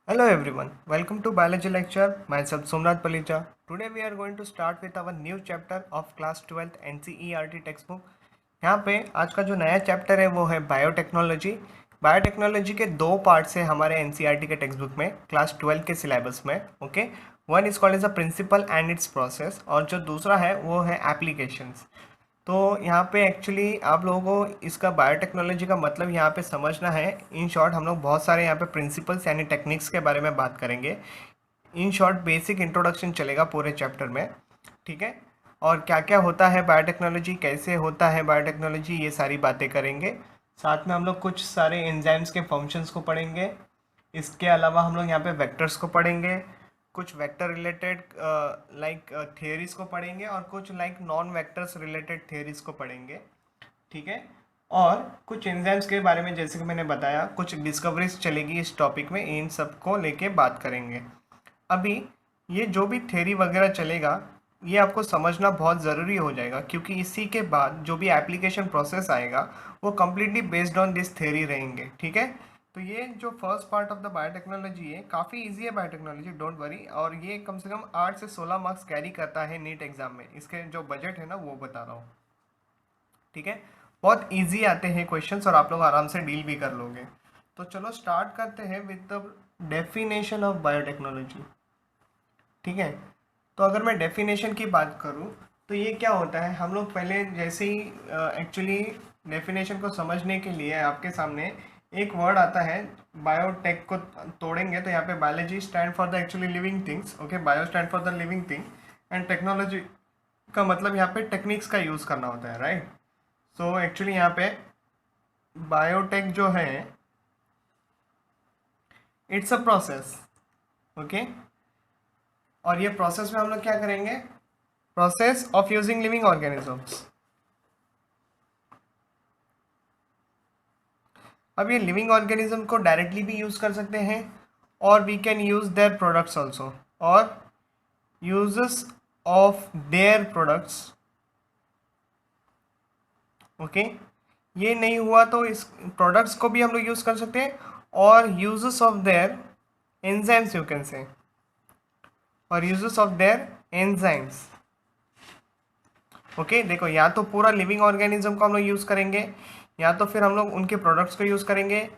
Hello everyone, welcome to biology lecture. Myself Somnath Palija. Today we are going to start with our new chapter of class 12th NCERT textbook. यहाँ पे आज का जो नया chapter है वो है बायोटेक्नोलॉजी। बायोटेक्नोलॉजी के दो पार्ट्स हैं हमारे एनसीईआरटी के टेक्स्ट बुक में क्लास 12 के सिलेबस में। Okay, one is called as a principle and its process और जो दूसरा है वो है एप्लीकेशंस। तो यहाँ पे एक्चुअली आप लोगों को इसका बायोटेक्नोलॉजी का मतलब यहाँ पे समझना है। इन शॉर्ट हम लोग बहुत सारे यहाँ पे प्रिंसिपल्स यानी टेक्निक्स के बारे में बात करेंगे। इन शॉर्ट बेसिक इंट्रोडक्शन चलेगा पूरे चैप्टर में, ठीक है। और क्या क्या होता है बायोटेक्नोलॉजी, कैसे होता है बायोटेक्नोलॉजी, ये सारी बातें करेंगे। साथ में हम लोग कुछ सारे एंजाइम्स के फंक्शंस को पढ़ेंगे। इसके अलावा हम लोग यहाँ पे वेक्टर्स को पढ़ेंगे, कुछ वेक्टर रिलेटेड लाइक थियरीज को पढ़ेंगे और कुछ like non vectors related theories को पढ़ेंगे, ठीक है। और कुछ एंजाइम्स के बारे में जैसे कि मैंने बताया कुछ डिस्कवरीज चलेगी इस टॉपिक में, इन सब को लेके बात करेंगे। अभी ये जो भी थ्योरी वगैरह चलेगा ये आपको समझना बहुत ज़रूरी हो जाएगा, क्योंकि इसी के बाद जो भी एप्लीकेशन प्रोसेस आएगा वो completely based on this theory रहेंगे, ठीक है। तो ये जो first part of the biotechnology है काफ़ी इजी है बायोटेक्नोलॉजी, डोंट वरी। और ये कम से कम 8 से 16 मार्क्स कैरी करता है नीट एग्जाम में। इसके जो बजट है ना वो बता रहा हूँ, ठीक है। बहुत इजी आते हैं क्वेश्चंस और आप लोग आराम से डील भी कर लोगे। तो चलो स्टार्ट करते हैं with the definition of biotechnology, ठीक है। तो अगर मैं डेफिनेशन की बात करूँ तो ये क्या होता है, हम लोग पहले जैसे ही एक्चुअली डेफिनेशन को समझने के लिए आपके सामने एक वर्ड आता है बायोटेक को तोड़ेंगे तो यहाँ पे biology stand for the actually living things, okay. Bio stand for the living thing and technology का मतलब यहाँ पे टेक्निक्स का यूज़ करना होता है, राइट। सो एक्चुअली यहाँ पे बायोटेक जो है इट्स अ प्रोसेस, ओके। और ये प्रोसेस में हम लोग क्या करेंगे, process of using living organisms. अब ये लिविंग ऑर्गेनिज्म को डायरेक्टली भी यूज कर सकते हैं और we can use their products also, और uses of their products, okay. ये नहीं हुआ तो इस प्रोडक्ट्स को भी हम लोग यूज कर सकते हैं और uses of their enzymes you can say, और uses of their enzymes, okay. देखो या तो पूरा लिविंग ऑर्गेनिज्म को हम लोग यूज़ करेंगे, या तो फिर हम लोग उनके प्रोडक्ट्स को यूज़ करेंगे,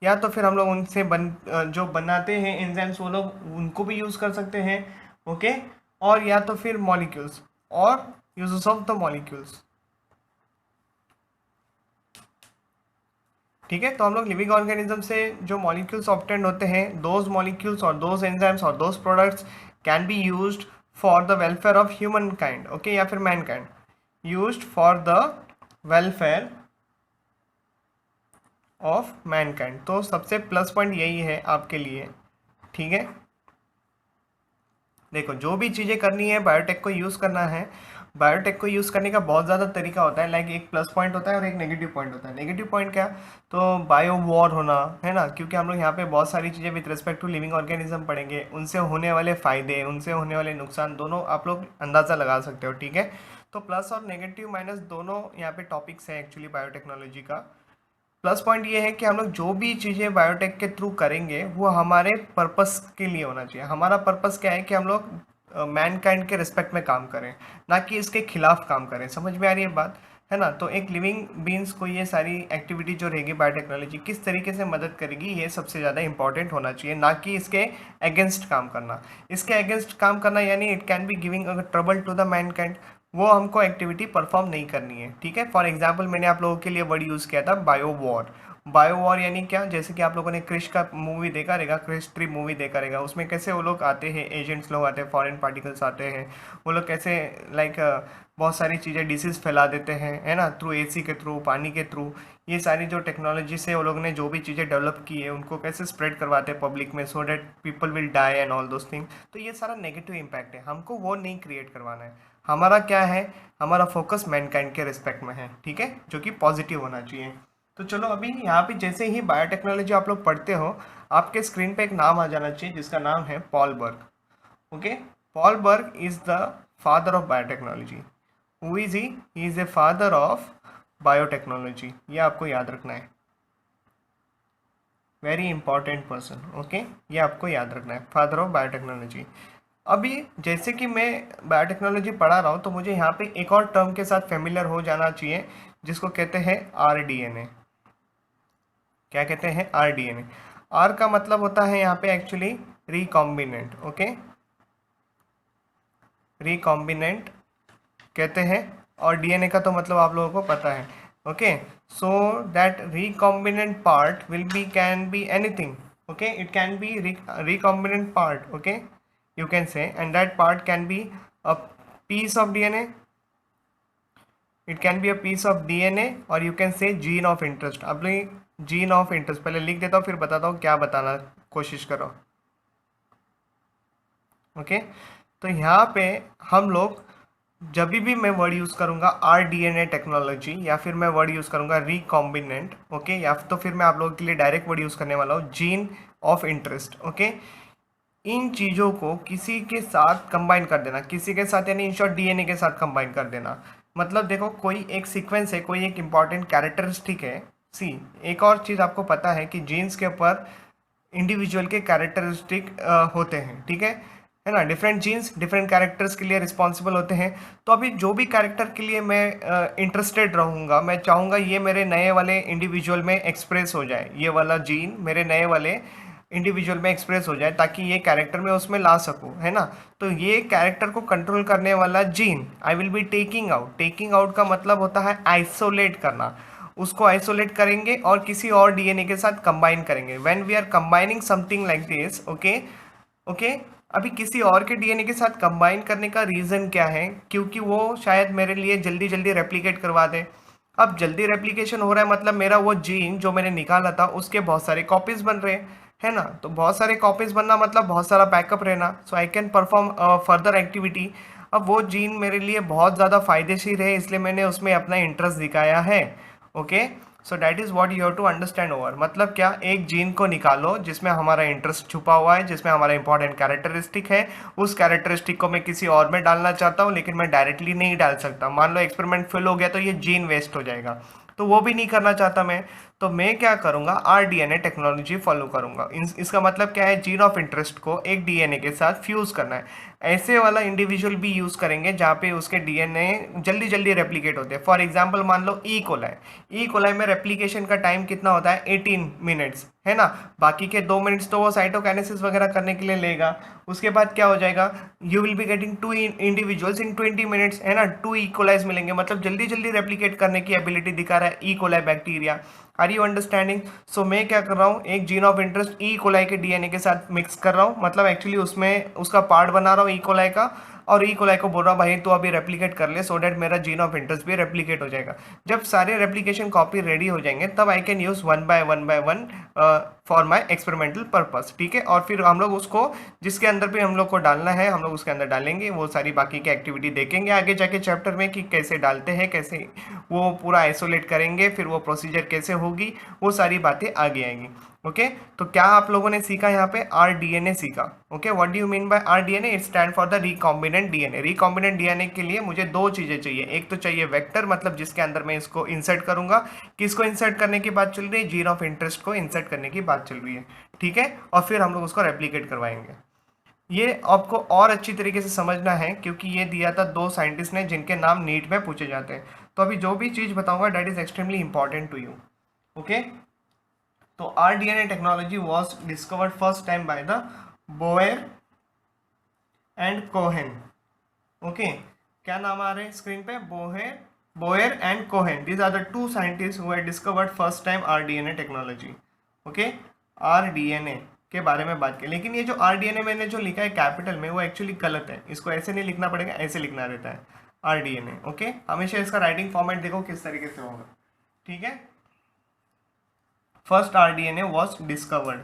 या तो फिर हम लोग उनसे जो बनाते हैं एंजाइम्स वो लोग उनको भी यूज़ कर सकते हैं, ओके। और या तो फिर मॉलिक्यूल्स और यूजेस ऑफ द मॉलिक्यूल्स, ठीक है। तो हम लोग लिविंग ऑर्गेनिज्म से जो मॉलिक्यूल्स ऑब्टेंड होते हैं, दोज मॉलिक्यूल्स और दोज एंजाइम्स और those products can be used for the welfare of human kind, okay, या फिर man kind, used for the welfare of Mankind. तो सबसे प्लस पॉइंट यही है आपके लिए, ठीक है। देखो जो भी चीज़ें करनी है बायोटेक को यूज़ करना है। बायोटेक को यूज़ करने का बहुत ज़्यादा तरीका होता है, लाइक एक प्लस पॉइंट होता है और एक नेगेटिव पॉइंट होता है। नेगेटिव पॉइंट क्या, तो बायो वॉर होना है ना, क्योंकि हम लोग यहाँ पे बहुत सारी चीज़ें with respect to living organism पढ़ेंगे, उनसे होने वाले फ़ायदे उनसे होने वाले नुकसान दोनों आप लोग अंदाज़ा लगा सकते हो, ठीक है। तो प्लस और नेगेटिव माइनस दोनों यहाँ पे टॉपिक्स हैं एक्चुअली बायोटेक्नोलॉजी का। प्लस पॉइंट ये है कि हम लोग जो भी चीज़ें बायोटेक के थ्रू करेंगे वो हमारे पर्पस के लिए होना चाहिए। हमारा पर्पस क्या है कि हम लोग मैनकाइंड के रिस्पेक्ट में काम करें, ना कि इसके खिलाफ काम करें। समझ में आ रही है बात, है ना। तो एक लिविंग बींग्स को ये सारी एक्टिविटी जो रहेगी बायोटेक्नोलॉजी किस तरीके से मदद करेगी ये सबसे ज़्यादा इंपॉर्टेंट होना चाहिए, ना कि इसके अगेंस्ट काम करना। इसके अगेंस्ट काम करना यानी it can be giving a trouble to the mankind, वो हमको एक्टिविटी परफॉर्म नहीं करनी है, ठीक है। फॉर एग्जाम्पल मैंने आप लोगों के लिए वर्ड यूज़ किया था बायो वॉर। बायो वॉर यानी क्या, जैसे कि आप लोगों ने क्रिश का मूवी देखा रहेगा, क्रिश ट्री मूवी देखा रहेगा, उसमें कैसे वो लोग आते हैं, एजेंट्स लोग आते हैं, फॉरेन पार्टिकल्स आते हैं, वो लोग कैसे लाइक बहुत सारी चीज़ें डिसीज़ फैला देते हैं, है ना, थ्रू एसी के थ्रू, पानी के थ्रू। ये सारी जो टेक्नोलॉजी से वो लोग ने जो भी चीज़ें डेवलप की है उनको कैसे स्प्रेड करवाते हैं पब्लिक में, so that people will die and all those thing. तो ये सारा नेगेटिव इम्पैक्ट है, हमको वो नहीं क्रिएट करवाना है। हमारा क्या है, हमारा फोकस मैनकाइंड के रिस्पेक्ट में है, ठीक है, जो कि पॉजिटिव होना चाहिए। तो चलो अभी यहाँ पे जैसे ही बायोटेक्नोलॉजी आप लोग पढ़ते हो आपके स्क्रीन पे एक नाम आ जाना चाहिए जिसका नाम है Paul Berg, okay. Paul Berg is the father of biotechnology. Who is he is a father of biotechnology, ये आपको याद रखना है। वेरी इंपॉर्टेंट पर्सन, ओके, ये आपको याद रखना है, फादर ऑफ बायोटेक्नोलॉजी। अभी जैसे कि मैं बायोटेक्नोलॉजी पढ़ा रहा हूँ तो मुझे यहाँ पे एक और टर्म के साथ फेमिलियर हो जाना चाहिए जिसको कहते हैं आरडीएनए। क्या कहते हैं? आरडीएनए। आर का मतलब होता है यहाँ पे एक्चुअली रिकॉम्बिनेंट, ओके, रिकॉम्बिनेंट कहते हैं, और डीएनए का तो मतलब आप लोगों को पता है, okay. So that recombinant part will be can be anything, okay, it can B recombinant part, okay, you can say, and that part can be a piece of DNA, it can be a piece of DNA, or you can say gene of interest। अपनी gene of interest पहले लिख देता हूँ फिर बताता हूँ क्या बताना कोशिश करो, ओके। तो यहाँ पे हम लोग जब भी मैं वर्ड यूज़ करूँगा आरडीएनए टेक्नोलॉजी, या फिर मैं वर्ड यूज़ करूँगा रिकॉम्बिनेंट, ओके, या तो फिर मैं आप लोगों के लिए डायरेक्ट वर्ड यूज़ करने वाला हूँ जीन ऑफ इंटरेस्ट, ओके। इन चीज़ों को किसी के साथ कंबाइन कर देना, किसी के साथ यानी इन शॉर्ट डीएनए के साथ कंबाइन कर देना। मतलब देखो कोई एक सीक्वेंस है, कोई एक इंपॉर्टेंट कैरेक्टरिस्टिक है। सी एक और चीज़ आपको पता है कि जीन्स के ऊपर इंडिविजुअल के कैरेक्टरिस्टिक होते हैं, ठीक है ना। डिफरेंट जीन्स डिफरेंट कैरेक्टर्स के लिए रिस्पॉन्सिबल होते हैं। तो अभी जो भी कैरेक्टर के लिए मैं इंटरेस्टेड रहूँगा, मैं चाहूँगा ये मेरे नए वाले इंडिविजुअल में एक्सप्रेस हो जाए, ये वाला जीन मेरे नए वाले इंडिविजुअल में एक्सप्रेस हो जाए ताकि ये कैरेक्टर मैं उसमें ला सकूँ, है ना। तो ये कैरेक्टर को कंट्रोल करने वाला gene I will be taking out. Taking out का मतलब होता है आइसोलेट करना, उसको आइसोलेट करेंगे और किसी और डीएनए के साथ कंबाइन करेंगे। When we are combining something like this, okay okay. अभी किसी और के डीएनए के साथ कंबाइन करने का रीज़न क्या है? क्योंकि वो शायद मेरे लिए जल्दी जल्दी रेप्लिकेट करवा दे। अब जल्दी रेप्लिकेशन हो रहा है मतलब मेरा वो जीन जो मैंने निकाला था उसके बहुत सारे कॉपीज बन रहे हैं, है ना। तो बहुत सारे कॉपीज बनना मतलब बहुत सारा बैकअप रहना, so I can perform further activity. अब वो जीन मेरे लिए बहुत ज़्यादा फायदेशीर है इसलिए मैंने उसमें अपना इंटरेस्ट दिखाया है, okay. So that is what you have to understand over. मतलब क्या, एक जीन को निकालो जिसमें हमारा इंटरेस्ट छुपा हुआ है, जिसमें हमारा इंपॉर्टेंट कैरेक्टरिस्टिक है, उस कैरेक्टरिस्टिक को मैं किसी और में डालना चाहता हूँ लेकिन मैं डायरेक्टली नहीं डाल सकता। मान लो एक्सपेरिमेंट फेल हो गया तो ये जीन वेस्ट हो जाएगा, तो वो भी नहीं करना चाहता मैं। तो मैं क्या करूँगा, आरडीएनए टेक्नोलॉजी फॉलो करूँगा। इसका मतलब क्या है, जीन ऑफ इंटरेस्ट को एक डीएनए के साथ फ्यूज़ करना है। ऐसे वाला इंडिविजुअल भी यूज़ करेंगे जहाँ पे उसके डीएनए जल्दी जल्दी रेप्लिकेट होते हैं। फॉर एग्जांपल मान लो ई कोलाई, ई कोलाई में रेप्लिकेशन का टाइम कितना होता है, 18 मिनट्स, है ना। बाकी के 2 मिनट्स तो वो साइटोकाइनेसिस वगैरह करने के लिए लेगा। उसके बाद क्या हो जाएगा, you will be getting 2 individuals in 20 minutes, है ना। 2 ई कोलाइज मिलेंगे, मतलब जल्दी जल्दी रेप्लिकेट करने की एबिलिटी दिखा रहा है E coli bacteria. Are you understanding? So मैं क्या कर रहा हूँ, एक gene of interest E coli के डीएनए के साथ मिक्स कर रहा हूँ, मतलब एक्चुअली उसमें उसका पार्ट बना रहा हूँ ई कोलाई का, और ई कोलाई को बोल रहा हूँ भाई तो अभी रेप्लिकेट कर ले, सो डैट मेरा जीन ऑफ इंटरेस्ट भी रेप्लिकेट हो जाएगा। जब सारे रेप्लिकेशन कॉपी रेडी हो जाएंगे तब आई can use one by one for my experimental purpose, ठीक है। और फिर हम लोग उसको जिसके अंदर भी हम लोग को डालना है हम लोग उसके अंदर डालेंगे। वो सारी बाकी की एक्टिविटी देखेंगे आगे जाके चैप्टर में कि कैसे डालते हैं, कैसे वो पूरा आइसोलेट करेंगे, फिर वो प्रोसीजर कैसे होगी, वो सारी बातें आगे आएंगी, ओके। तो क्या आप लोगों ने सीखा यहाँ पे, आरडीएनए सीखा, okay. What do you mean by rDNA? It stand for the recombinant DNA. Recombinant DNA के लिए मुझे 2 चीज़ें चाहिए। एक तो चाहिए वेक्टर, मतलब जिसके अंदर मैं इसको इंसर्ट करूंगा। किसको इंसर्ट करने की बात चल रही है? जीन ऑफ इंटरेस्ट को इंसर्ट करने की बात चल रही है, ठीक है। और फिर हम लोग उसको रेप्लिकेट करवाएंगे। ये आपको और अच्छी तरीके से समझना है क्योंकि ये दिया था 2 साइंटिस्ट ने जिनके नाम नीट में पूछे जाते हैं। तो अभी जो भी चीज़ बताऊंगा that is extremely important to you, okay. तो RDNA technology was discovered first time by the Boyer and Cohen, okay. क्या नाम आ रहे हैं स्क्रीन पे? Boyer and Cohen, these are the 2 scientist who had discovered first time RDNA technology, okay. RDNA के बारे में बात की, लेकिन ये जो आरडीएनए मैंने जो लिखा है कैपिटल में वो एक्चुअली गलत है। इसको ऐसे नहीं लिखना पड़ेगा, ऐसे लिखना रहता है आरडीएनए, ओके। हमेशा इसका राइटिंग फॉर्मेट देखो किस तरीके से होगा, ठीक है। फर्स्ट आरडीएनए वॉज डिस्कवर्ड,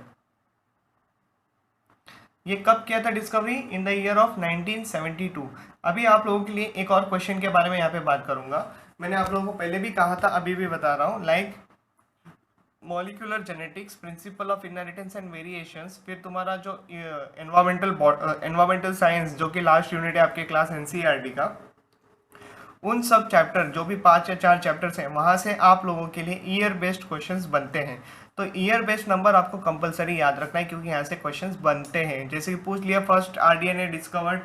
ये कब किया था discovery? In the year of 1972। अभी आप लोगों के लिए एक और क्वेश्चन के बारे में यहाँ पे बात करूंगा। मैंने आप लोगों को पहले भी कहा था, अभी भी बता रहा हूँ, like molecular genetics, principle of inheritance and variations, फिर तुम्हारा जो एनवायरमेंटल साइंस जो कि लास्ट यूनिट है आपके क्लास एनसीईआरटी का, उन सब चैप्टर जो भी 5 या 4 चैप्टर्स हैं वहाँ से आप लोगों के लिए ईयर बेस्ड क्वेश्चंस बनते हैं। तो ईयर बेस्ड नंबर आपको कंपलसरी याद रखना है, क्योंकि यहाँ से क्वेश्चंस बनते हैं। जैसे कि पूछ लिया first rDNA discovered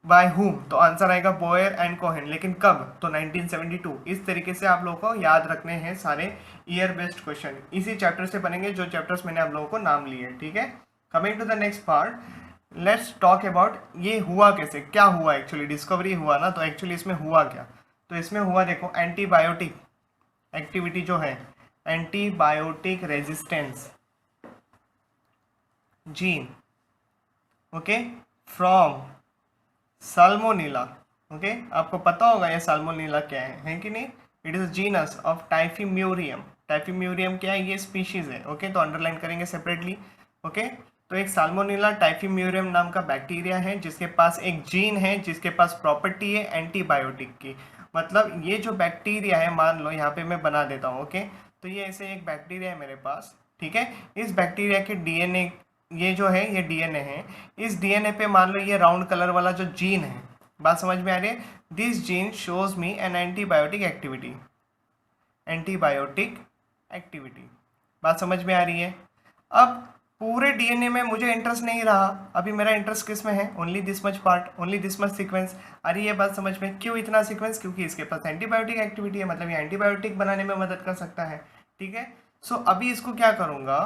by whom, तो आंसर आएगा बोयर एंड कोहेन, लेकिन कब, तो 1972। इस तरीके से आप लोगों को याद रखने हैं सारे ईयर बेस्ड क्वेश्चन, इसी चैप्टर से बनेंगे जो चैप्टर्स मैंने आप लोगों को नाम लिए, ठीक है। Coming to the next part, let's talk about ये हुआ कैसे, क्या हुआ एक्चुअली, डिस्कवरी हुआ ना, तो एक्चुअली इसमें हुआ क्या। तो इसमें हुआ, देखो, एंटीबायोटिक एक्टिविटी जो है, antibiotic resistance gene, okay, from Salmonella, okay, आपको पता होगा ये साल्मोनेला क्या है कि नहीं। It is genus of typhimurium. Typhimurium क्या है, ये स्पीशीज है, ओके, तो अंडरलाइन करेंगे सेपरेटली, ओके। तो एक साल्मोनेला टाइफीम्यूरियम नाम का बैक्टीरिया है जिसके पास एक जीन है, जिसके पास प्रॉपर्टी है एंटीबायोटिक की। मतलब ये जो बैक्टीरिया है, मान लो यहाँ पे मैं बना देता हूँ, ओके, तो ये ऐसे एक बैक्टीरिया है मेरे पास, ठीक है। इस बैक्टीरिया के डीएनए, ये जो है ये डीएनए है, इस डीएनए पे मान लो ये राउंड कलर वाला जो जीन है, बात समझ में आ रही है। This gene shows me an antibiotic activity, antibiotic activity, बात समझ में आ रही है। अब पूरे डीएनए में मुझे इंटरेस्ट नहीं रहा, अभी मेरा इंटरेस्ट किस में है, only this much part, only this much sequence. अरे ये बात समझ में, क्यों इतना सीक्वेंस, क्योंकि इसके पास एंटीबायोटिक एक्टिविटी है, मतलब ये एंटीबायोटिक बनाने में मदद कर सकता है, ठीक है। सो अभी इसको क्या करूंगा,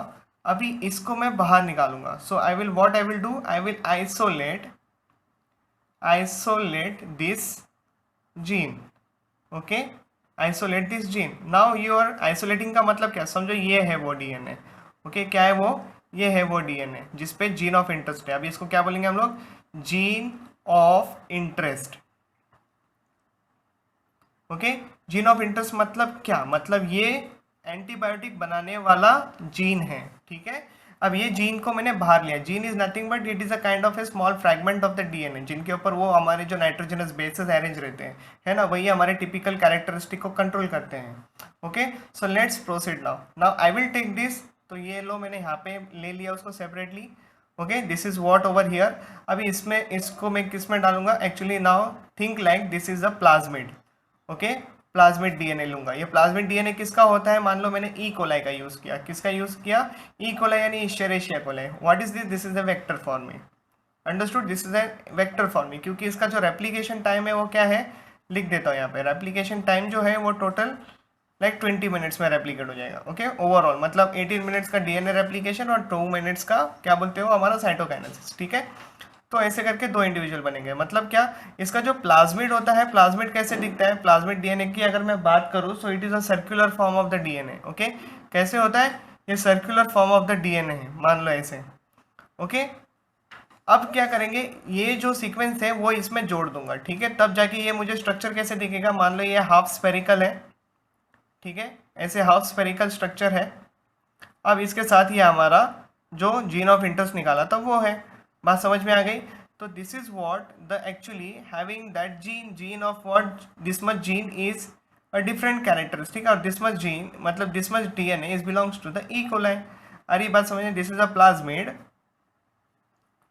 अभी इसको मैं बाहर निकालूंगा। So I will, what I will do, I will isolate this gene, okay, isolate this gene. Now you are isolating का मतलब क्या, समझो ये है वो डीएनए, ओके, क्या है वो, ये है वो डीएनए जिसपे जीन ऑफ इंटरेस्ट है। अभी इसको क्या बोलेंगे हम लोग, gene of interest, okay. Gene of interest मतलब क्या, मतलब ये एंटीबायोटिक बनाने वाला जीन है, ठीक है। अब ये जीन को मैंने बाहर लिया, gene is nothing but it is a kind of A small fragment of the DNA, जिनके ऊपर वो हमारे जो नाइट्रोजनस बेसेस अरेंज रहते हैं, है ना, वही हमारे टिपिकल कैरेक्टरिस्टिक को कंट्रोल करते हैं, okay. So let's proceed now. Now I will take this, तो ये लो मैंने यहाँ पे ले लिया उसको separately, okay, this is what over here. अभी इसमें इसको मैं किस में डालूंगा, actually now think like this is a plasmid, okay, plasmid DNA लूंगा। ये प्लाज्मिड डीएनए किसका होता है, मान लो मैंने ई कोलाई का यूज किया, किसका यूज किया, ई कोलाई यानी Escherichia coli. What is this, this is a vector form में, understood, this is a vector form में, क्योंकि इसका जो रेप्लिकेशन टाइम है वो क्या है, लिख देता हूँ यहाँ पे, रेप्लिकेशन टाइम जो है वो टोटल लाइक 20 मिनट्स में रेप्लिकेट हो जाएगा, ओके, ओवरऑल मतलब 18 मिनट्स का डीएनए रेप्लिकेशन और 2 मिनट्स का क्या बोलते हो हमारा साइटोकाइनेसिस, ठीक है। तो ऐसे करके दो इंडिविजुअल बनेंगे, मतलब क्या, इसका जो प्लाज्मिड होता है, प्लाज्मिड कैसे दिखता है, प्लाज्मिड डीएनए की अगर मैं बात करूं, so it is a circular form of the DNA, okay. कैसे होता है, ये circular form of the DNA है, मान लो ऐसे, ओके। अब क्या करेंगे, ये जो सीक्वेंस है वो इसमें जोड़ दूंगा, ठीक है, तब जाके ये मुझे स्ट्रक्चर कैसे दिखेगा, मान लो ये हाफ स्पेरिकल है, ठीक है, ऐसे हाफ स्पेरिकल स्ट्रक्चर है। अब इसके साथ ही हमारा जो जीन ऑफ इंटरेस्ट निकाला था वो है, बात समझ में आ गई। तो this is what the actually having that gene of what, this much gene is a different characteristic, और दिस मच जीन मतलब this much DNA is belongs to the E coli. अरे बात समझिए, this is a plasmid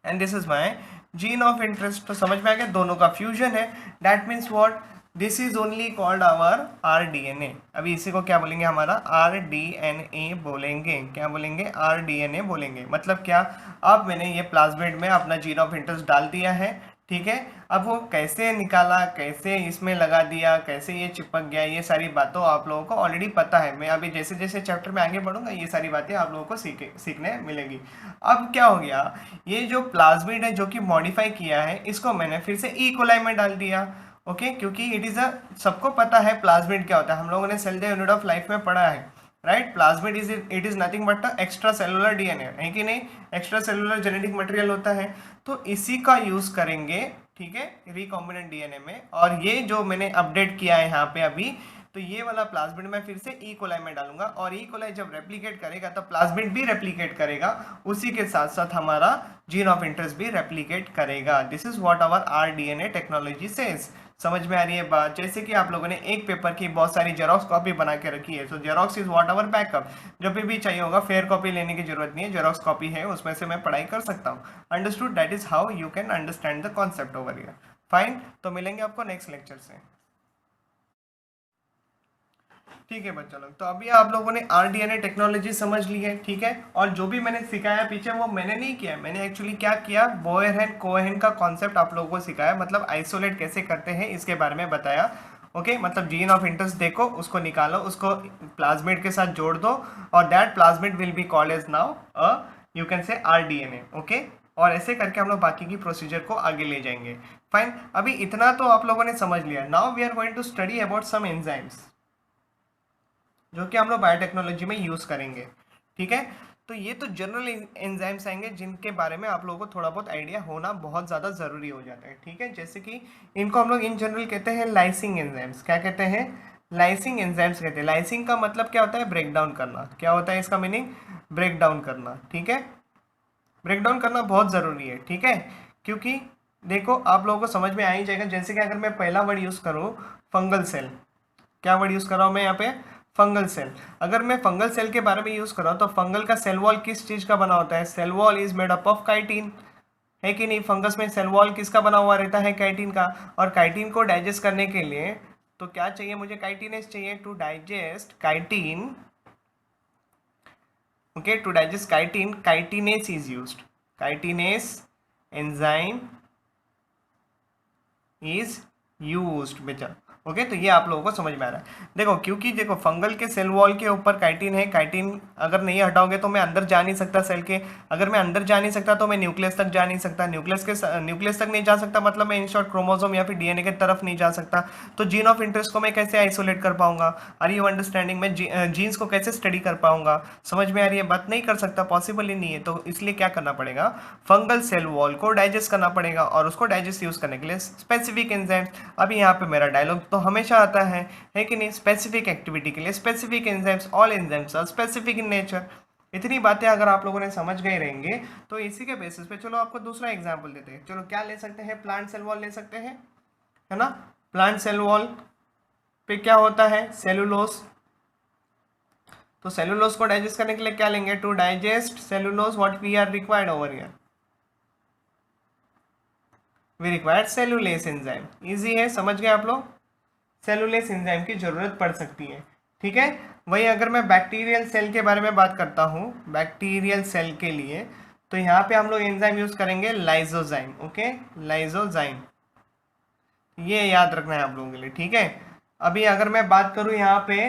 and this is my gene of interest. तो समझ में आ गया, दोनों का फ्यूजन है, that means what, this is only called our R D N ए। अभी इसी को क्या बोलेंगे, हमारा आर डी एन ए बोलेंगे, क्या बोलेंगे, आर डी एन ए बोलेंगे। मतलब क्या, अब मैंने ये प्लाज्मिड में अपना जीन ऑफ इंटरेस्ट डाल दिया है, ठीक है। अब वो कैसे निकाला, कैसे इसमें लगा दिया, कैसे ये चिपक गया, ये सारी बातों आप लोगों को ऑलरेडी पता है। मैं अभी जैसे जैसे चैप्टर में आगे बढ़ूंगा ये सारी बातें आप लोगों को सीखने मिलेगी। अब क्या हो गया, ये जो प्लाज्मिड है जो कि मॉडिफाई किया है, इसको मैंने फिर से ई कोलाई में डाल दिया, ओके, क्योंकि इट इज अ, सबको पता है प्लाज्मिड क्या होता है, हम लोगों ने cell the unit of life में पढ़ा है, right. Plasmid is, it is nothing but extra cellular DNA, है कि नहीं, एक्स्ट्रा सेलुलर जेनेटिक मटेरियल होता है, तो इसी का यूज करेंगे, ठीक है, रिकॉम्बिनेंट डीएनए में। और ये जो मैंने अपडेट किया है यहाँ पे अभी, तो ये वाला प्लाज्मिड मैं फिर से ई कोलाई में डालूंगा, और ई कोलाई जब रेप्लिकेट करेगा तो प्लाज्मिड भी रेप्लिकेट करेगा, उसी के साथ साथ हमारा जीन ऑफ इंटरेस्ट भी रेप्लिकेट करेगा। This is what our rDNA technology says. समझ में आ रही है बात, जैसे कि आप लोगों ने एक पेपर की बहुत सारी जेरोक्स कॉपी बना के रखी है, so Xerox is what our backup, जब भी चाहिए होगा फेयर कॉपी लेने की जरूरत नहीं है, जेरोक्स कॉपी है उसमें से मैं पढ़ाई कर सकता हूँ, understood, that is how you can understand the concept over here. Fine, तो मिलेंगे आपको नेक्स्ट लेक्चर से। ठीक है बच्चों लोग, तो अभी आप लोगों ने आरडीएनए टेक्नोलॉजी समझ ली है, ठीक है। और जो भी मैंने सिखाया पीछे वो मैंने नहीं किया, मैंने एक्चुअली क्या किया, बोयरहैन कोहेन का कॉन्सेप्ट आप लोगों को सिखाया, मतलब आइसोलेट कैसे करते हैं इसके बारे में बताया। ओके, मतलब जीन ऑफ इंटरेस्ट देखो, उसको निकालो, उसको प्लाज्मिड के साथ जोड़ दो, और that plasmid will be called as now you can say rDNA. Okay, और ऐसे करके हम लोग बाकी की प्रोसीजर को आगे ले जाएंगे। फाइन, अभी इतना तो आप लोगों ने समझ लिया। Now we are going to study about some enzymes जो कि हम लोग बायोटेक्नोलॉजी में यूज करेंगे, ठीक है। तो ये तो जनरल एंजाइम्स आएंगे जिनके बारे में आप लोगों को थोड़ा बहुत आइडिया होना बहुत ज़्यादा ज़रूरी हो जाता है, ठीक है। जैसे कि इनको हम लोग इन जनरल कहते हैं लाइसिंग एंजाइम्स। क्या कहते हैं? लाइसिंग एंजाइम्स कहते हैं। लाइसिंग का मतलब क्या होता है? ब्रेक डाउन करना। क्या होता है इसका मीनिंग? ब्रेक डाउन करना, ठीक है। ब्रेक डाउन करना बहुत ज़रूरी है, ठीक है, क्योंकि देखो आप लोगों को समझ में आ ही जाएगा। जैसे कि अगर मैं पहला वर्ड यूज़ करूँ, फंगल सेल। क्या वर्ड यूज़ कर रहा हूँ मैं यहाँ पे? Fungal cell. अगर मैं फंगल सेल के बारे में यूज़ कर रहा हूँ तो फंगल का सेल वॉल किस चीज़ का बना होता है? Cell wall is made up of chitin, है कि नहीं? फंगस में सेल वॉल किसका बना हुआ रहता है? काइटिन का। और काइटिन को डाइजेस्ट करने के लिए तो क्या चाहिए मुझे? काइटिनेस चाहिए to digest chitin. Okay, to digest chitin, chitinase is used. Chitinase enzyme is used बेटा। ओके, तो ये आप लोगों को समझ में आ रहा है। देखो, क्योंकि देखो फंगल के सेल वॉल के ऊपर काइटिन है। काइटिन अगर नहीं हटाओगे तो मैं अंदर जा नहीं सकता सेल के। अगर मैं अंदर जा नहीं सकता तो मैं न्यूक्लियस तक जा नहीं सकता। न्यूक्लियस तक नहीं जा सकता मतलब मैं इन शॉर्ट क्रोमोसोम या फिर डीएनए की तरफ नहीं जा सकता। तो जीन ऑफ इंटरेस्ट को मैं कैसे आइसोलेट कर पाऊंगा? Are you understanding? मैं जीन्स को कैसे स्टडी कर पाऊंगा? समझ में आ रही है बात? नहीं कर सकता, पॉसिबल ही नहीं है। तो इसलिए क्या करना पड़ेगा? फंगल सेल वॉल को डाइजेस्ट करना पड़ेगा, और उसको डाइजेस्ट यूज करने के लिए स्पेसिफिक एंजाइम्स। अभी यहाँ पे मेरा डायलॉग तो हमेशा आता है कि नहीं? स्पेसिफिक एक्टिविटी के लिए specific enzymes, all enzymes are specific in nature. इतनी बातें अगर आप लोगों ने समझ गए रहेंगे तो इसी के बेसिस पे चलो आपको दूसरा एग्जांपल देते हैं। चलो क्या ले सकते हैं? प्लांट सेल वॉल ले सकते हैं, है ना। प्लांट सेल वॉल पे क्या होता है? सेलुलोज। तो सेलुलोज को डाइजेस्ट करने के लिए क्या लेंगे? To digest cellulose what we are required over here? We required cellulase enzyme. Easy है, समझ गए आप लोग? सेलुलेस एंजाइम की जरूरत पड़ सकती है, ठीक है। वही अगर मैं बैक्टीरियल सेल के बारे में बात करता हूँ, बैक्टीरियल सेल के लिए तो यहाँ पे हम लोग एंजाइम यूज करेंगे लाइजोजाइम। ओके, लाइजोजाइम, ये याद रखना है आप लोगों के लिए, ठीक है। अभी अगर मैं बात करूँ यहाँ पे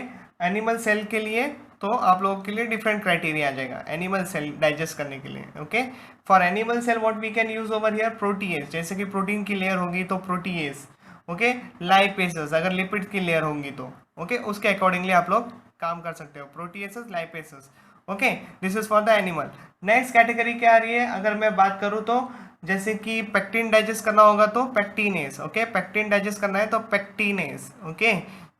एनिमल सेल के लिए तो आप लोगों के लिए डिफरेंट क्राइटेरिया आ जाएगा एनिमल सेल डाइजेस्ट करने के लिए। Okay, for animal cell what we can use over here? Protease. जैसे कि प्रोटीन की लेयर होगी तो प्रोटीएज। ओके, लाइपेसेस अगर लिपिड की लेयर होंगी तो ओके, उसके अकॉर्डिंगली आप लोग काम कर सकते हो। Proteases, lipases. Okay, this is for the animal. Next category क्या आ रही है अगर मैं बात करूँ तो? जैसे कि पेक्टिन डाइजेस्ट करना होगा तो पेक्टिनेस। ओके, पेक्टिन डाइजेस्ट करना है तो पेक्टिनेस। ओके,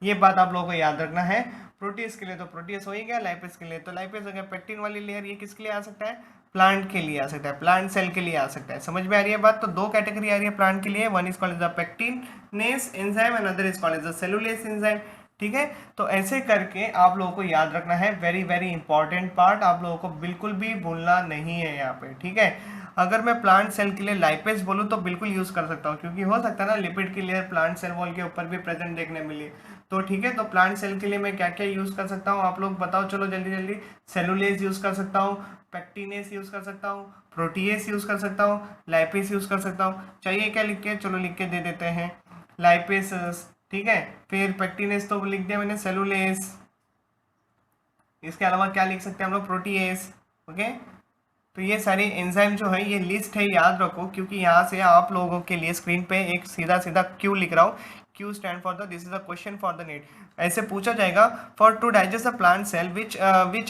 ये बात आप लोगों को याद रखना है। प्रोटीज के लिए तो प्रोटीज हो ही गया, लाइपेस के लिए तो लाइपेस हो गया। पेक्टिन वाली लेयर ये किसके लिए आ सकता है? प्लांट के लिए आ सकता है, प्लांट सेल के लिए आ सकता है। समझ में आ रही है बात? तो दो कैटेगरी आ रही है प्लांट के लिए, one is called as the pectinase enzyme and other is called as the cellulase enzyme, ठीक है। तो ऐसे करके आप लोगों को याद रखना है, वेरी वेरी इंपॉर्टेंट पार्ट, आप लोगों को बिल्कुल भी भूलना नहीं है यहाँ पे, ठीक है। अगर मैं प्लांट सेल के लिए लाइपेस बोलूँ तो बिल्कुल यूज कर सकता हूँ, क्योंकि हो सकता है ना लिपिड की लेयर प्लांट सेल वॉल के ऊपर भी प्रेजेंट देखने मिली। तो ठीक है, तो प्लांट सेल के लिए मैं क्या क्या यूज कर सकता हूँ आप लोग बताओ, चलो जल्दी जल्दी। सेलुलेज यूज कर सकता हूँ, पेक्टिनेस यूज कर सकता हूँ, प्रोटीएस यूज कर सकता हूँ, लाइपेस यूज कर सकता हूँ। चाहिए क्या लिख के? चलो लिख के दे देते हैं, लाइपेस, ठीक है। फिर पेक्टिनेस तो लिख दिया मैंने, सेलुलेस। इसके अलावा क्या लिख सकते हैं हम लोग? प्रोटीएस। ओके, तो ये सारे एंजाइम जो है ये लिस्ट है, याद रखो, क्योंकि यहाँ से आप लोगों के लिए स्क्रीन पे एक सीधा सीधा क्यू लिख रहा हूँ। Q stand for the, this is a question for the NEET. ऐसे पूछा जाएगा for to digest a plant cell which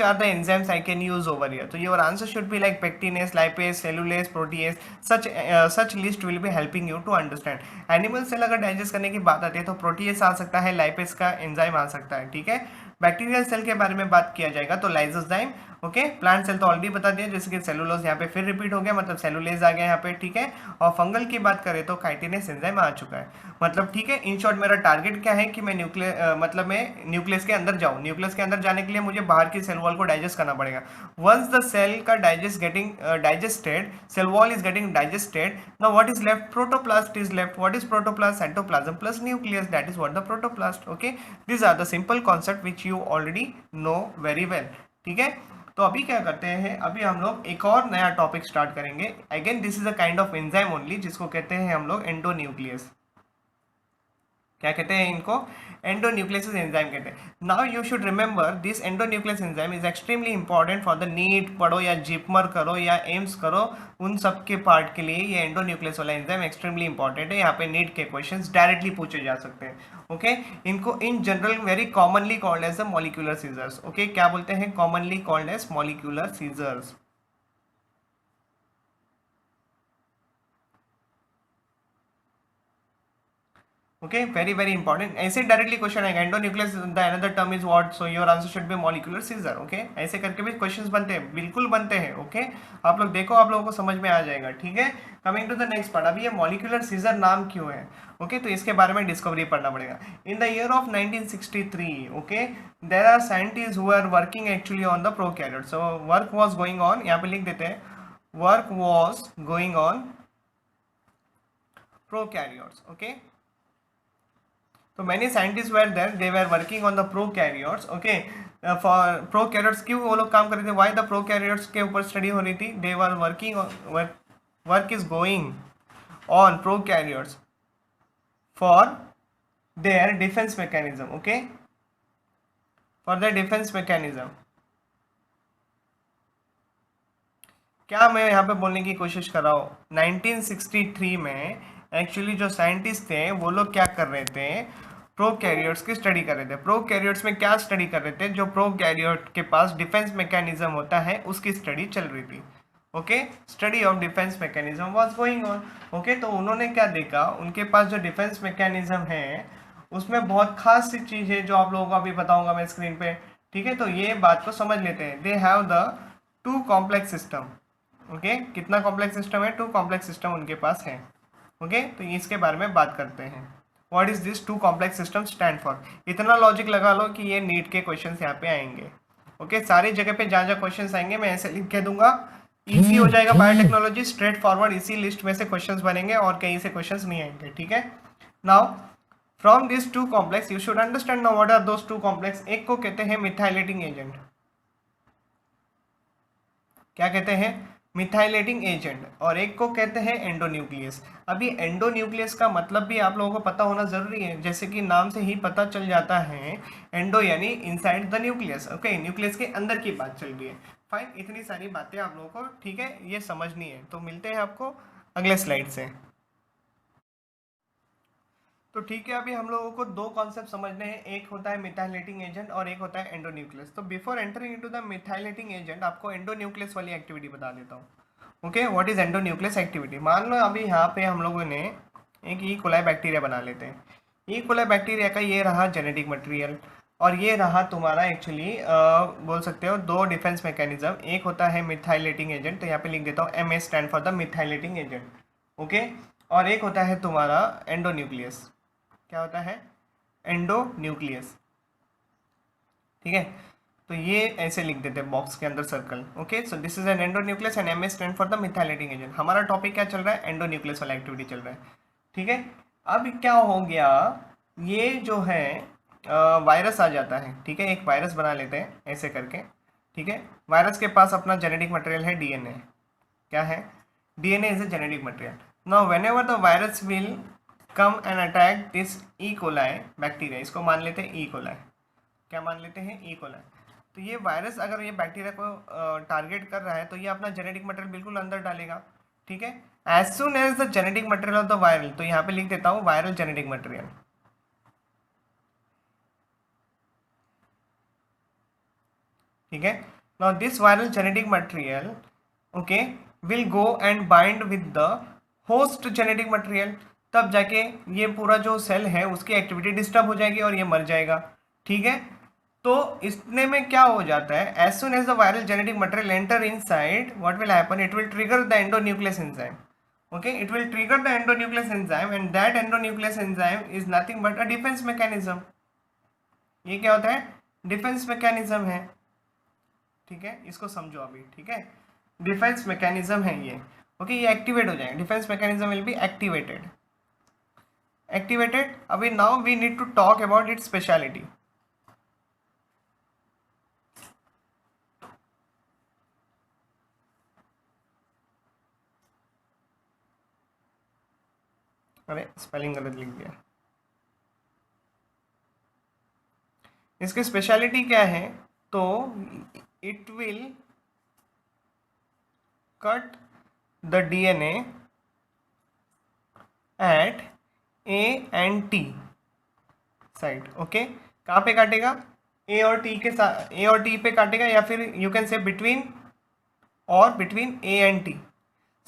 are the enzymes I can use over here, तो your answer should be like pectinase, lipase, cellulase, protease. Such list will be helping you to understand. Animal cell अगर digest करने की बात आती है तो protease आ सकता है, लाइपेस का एंजाइम आ सकता है, ठीक है। बैक्टीरियल सेल के बारे में बात किया जाएगा तो लाइसोजाइम। ओके, प्लांट सेल तो ऑलरेडी बता दिया, जैसे कि सेलुलोज यहाँ पे फिर रिपीट हो गया, मतलब सेलुलेज आ गया यहाँ पे, ठीक है। और फंगल की बात करें तो काइटिनेस एंजाइम आ चुका है, मतलब ठीक है। इन शॉर्ट मेरा टारगेट क्या है कि मैं मतलब मैं न्यूक्लियस के अंदर जाऊँ। न्यूक्लियस के अंदर जाने के लिए मुझे बाहर की सेल वॉल को डाइजेस्ट करना पड़ेगा। वंस द सेल का digested, cell wall is getting digested, now what is left? Protoplast is left. What is protoplast? Cytoplasm plus nucleus, that is what the protoplast. Okay, this are the simple concept which you already know very well, ठीक है। तो अभी क्या करते हैं, अभी हम लोग एक और नया टॉपिक स्टार्ट करेंगे। Again this is a kind of enzyme only, जिसको कहते हैं हम लोग एंडोन्यूक्लियस। क्या कहते हैं इनको? एंडोन्यूक्लियस एंजाइम कहते हैं। Now you should remember this endonuclease enzyme is extremely important for the NEET पढ़ो या जिपमर करो या एम्स करो, उन सब के पार्ट के लिए ये एंडोन्यूक्लियस वाला एंजाइम एक्सट्रीमली इंपॉर्टेंट है। यहाँ पे नीट के क्वेश्चंस डायरेक्टली पूछे जा सकते हैं। ओके, इनको in general very commonly called as the molecular scissors. Okay, क्या बोलते हैं? Commonly called as molecular scissors. Okay, very very important. ऐसे डायरेक्टली क्वेश्चन आएगा, endonuclease the another term is what, so your answer should be molecular scissor. Okay, ऐसे करके भी questions बनते हैं, बिल्कुल बनते हैं। ओके, आप लोग देखो, आप लोगों को समझ में आ जाएगा, ठीक है। Coming to the next part, अभी ये मॉलिक्यूलर सीजर नाम क्यों है? ओके, तो इसके बारे में डिस्कवरी पढ़ना पड़ेगा। In the year of 1963, okay, there are scientist who are working actually on the prokaryote. So work was going on, यहाँ पे लिख देते हैं, work was going on prokaryotes. Okay, so many scientists were there, they were working on the prokaryotes. Okay, for prokaryotes क्यों वो लोग काम कर रहे थे? why the prokaryotes के ऊपर स्टडी हो रही थी? they were working on work is going on prokaryotes for their defense mechanism. Okay, for their defense mechanism. क्या मैं यहाँ पे बोलने की कोशिश कर रहा हूँ, 1963 में एक्चुअली जो साइंटिस्ट थे वो लोग क्या कर रहे थे? प्रोकैरियोट्स की स्टडी कर रहे थे। प्रोकैरियोट्स में क्या स्टडी कर रहे थे? जो प्रोकैरियोट के पास डिफेंस मैकेनिज्म होता है उसकी स्टडी चल रही थी। Okay, study of defence mechanism was going on. Okay, तो उन्होंने क्या देखा, उनके पास जो डिफेंस मैकेनिज्म है उसमें बहुत खास सी चीज़ है जो आप लोगों को अभी बताऊंगा मैं स्क्रीन पे, ठीक है। तो ये बात को समझ लेते हैं। They have the two complex system. Okay, कितना कॉम्प्लेक्स सिस्टम है? टू कॉम्प्लेक्स सिस्टम उनके पास है। ओके, तो इसके बारे में बात करते हैं। What is this two complex system stand for? इतना लॉजिक लगा लो कि ये नीट के क्वेश्चंस यहाँ पे आएंगे। ओके, सारी जगह पे जहाँ जहाँ क्वेश्चंस आएंगे मैं ऐसे लिख के दूंगा, इजी हो जाएगा। बायोटेक्नोलॉजी स्ट्रेट फॉरवर्ड, इसी लिस्ट में से क्वेश्चंस बनेंगे और कहीं से क्वेश्चंस नहीं आएंगे, ठीक है। Now from this two complex you should understand now what are those two complex. एक को कहते हैं मिथाइलेटिंग एजेंट। क्या कहते हैं? Methylating agent. और एक को कहते हैं एंडोन्यूक्लियस। अभी एंडोन्यूक्लियस का मतलब भी आप लोगों को पता होना जरूरी है, जैसे कि नाम से ही पता चल जाता है, एंडो यानी inside the nucleus. Okay, nucleus के अंदर की बात चल रही है। फाइन, इतनी सारी बातें आप लोगों को, ठीक है, ये समझनी है। तो मिलते हैं आपको अगले स्लाइड से। तो ठीक है, अभी हम लोगों को दो कॉन्सेप्ट समझने हैं, एक होता है मिथाइलेटिंग एजेंट और एक होता है एंडोन्यूक्लियस। तो before entering into the methylating agent आपको एंडोन्यूक्लियस वाली एक्टिविटी बता देता हूँ। Okay, what is endonuclease activity? मान लो अभी यहाँ पे हम लोगों ने एक ई कोलाई बैक्टीरिया बना लेते हैं। ई कोलाई बैक्टीरिया का ये रहा जेनेटिक मटेरियल और ये रहा तुम्हारा एक्चुअली बोल सकते हो दो डिफेंस मैकेनिज्म। एक होता है मिथाइलेटिंग एजेंट, तो यहाँ पे लिख देता हूँ M A stand for the methylating agent. Okay, और एक होता है तुम्हारा एंडोन्यूक्लियस। क्या होता है? एंडोन्यूक्लियस, ठीक है। तो ये ऐसे लिख देते हैं बॉक्स के अंदर circle. Okay, so this is an endonuclease and M A stand for the methylating agent. हमारा टॉपिक क्या चल रहा है? एंडोन्यूक्लियस वाला एक्टिविटी चल रहा है, ठीक है। अब क्या हो गया, ये जो है वायरस आ जाता है, ठीक है। एक वायरस बना लेते हैं ऐसे करके, ठीक है। वायरस के पास अपना जेनेटिक मटेरियल है डीएनए। क्या है? DNA is a genetic material. Now whenever the virus will come and attack this E coli bacteria, इसको मान लेते हैं ई कोलाई। क्या मान लेते हैं? E coli. तो ये वायरस अगर ये बैक्टीरिया को टारगेट कर रहा है तो ये अपना जेनेटिक मटेरियल बिल्कुल अंदर डालेगा, ठीक है। As soon as the genetic material of the viral, तो यहाँ पे लिख देता हूँ वायरल जेनेटिक मटेरियल, ठीक है। Now this viral genetic material okay will go and bind with the host genetic material. तब जाके ये पूरा जो सेल है उसकी एक्टिविटी डिस्टर्ब हो जाएगी और ये मर जाएगा, ठीक है। तो इसने में क्या हो जाता है, as soon as the viral genetic material enter inside what will happen, it will trigger the endonuclease enzyme. Okay, it will trigger the endonuclease enzyme and that endonuclease enzyme is nothing but a defense mechanism. ये क्या होता है, defence mechanism है. ठीक है, इसको समझो अभी. ठीक है, डिफेंस मैकेनिज्म है ये. ओके, ये एक्टिवेट हो जाएगा, defence mechanism will be activated. अभी now we need to talk about its speciality. अरे स्पेलिंग गलत लिख दिया. इसकी स्पेशलिटी क्या है, तो it will cut the DNA at A and T side. Okay, कहाँ पे काटेगा, ए और टी के साथ, ए और टी पे काटेगा, या फिर यू कैन से बिटवीन ए एंड टी.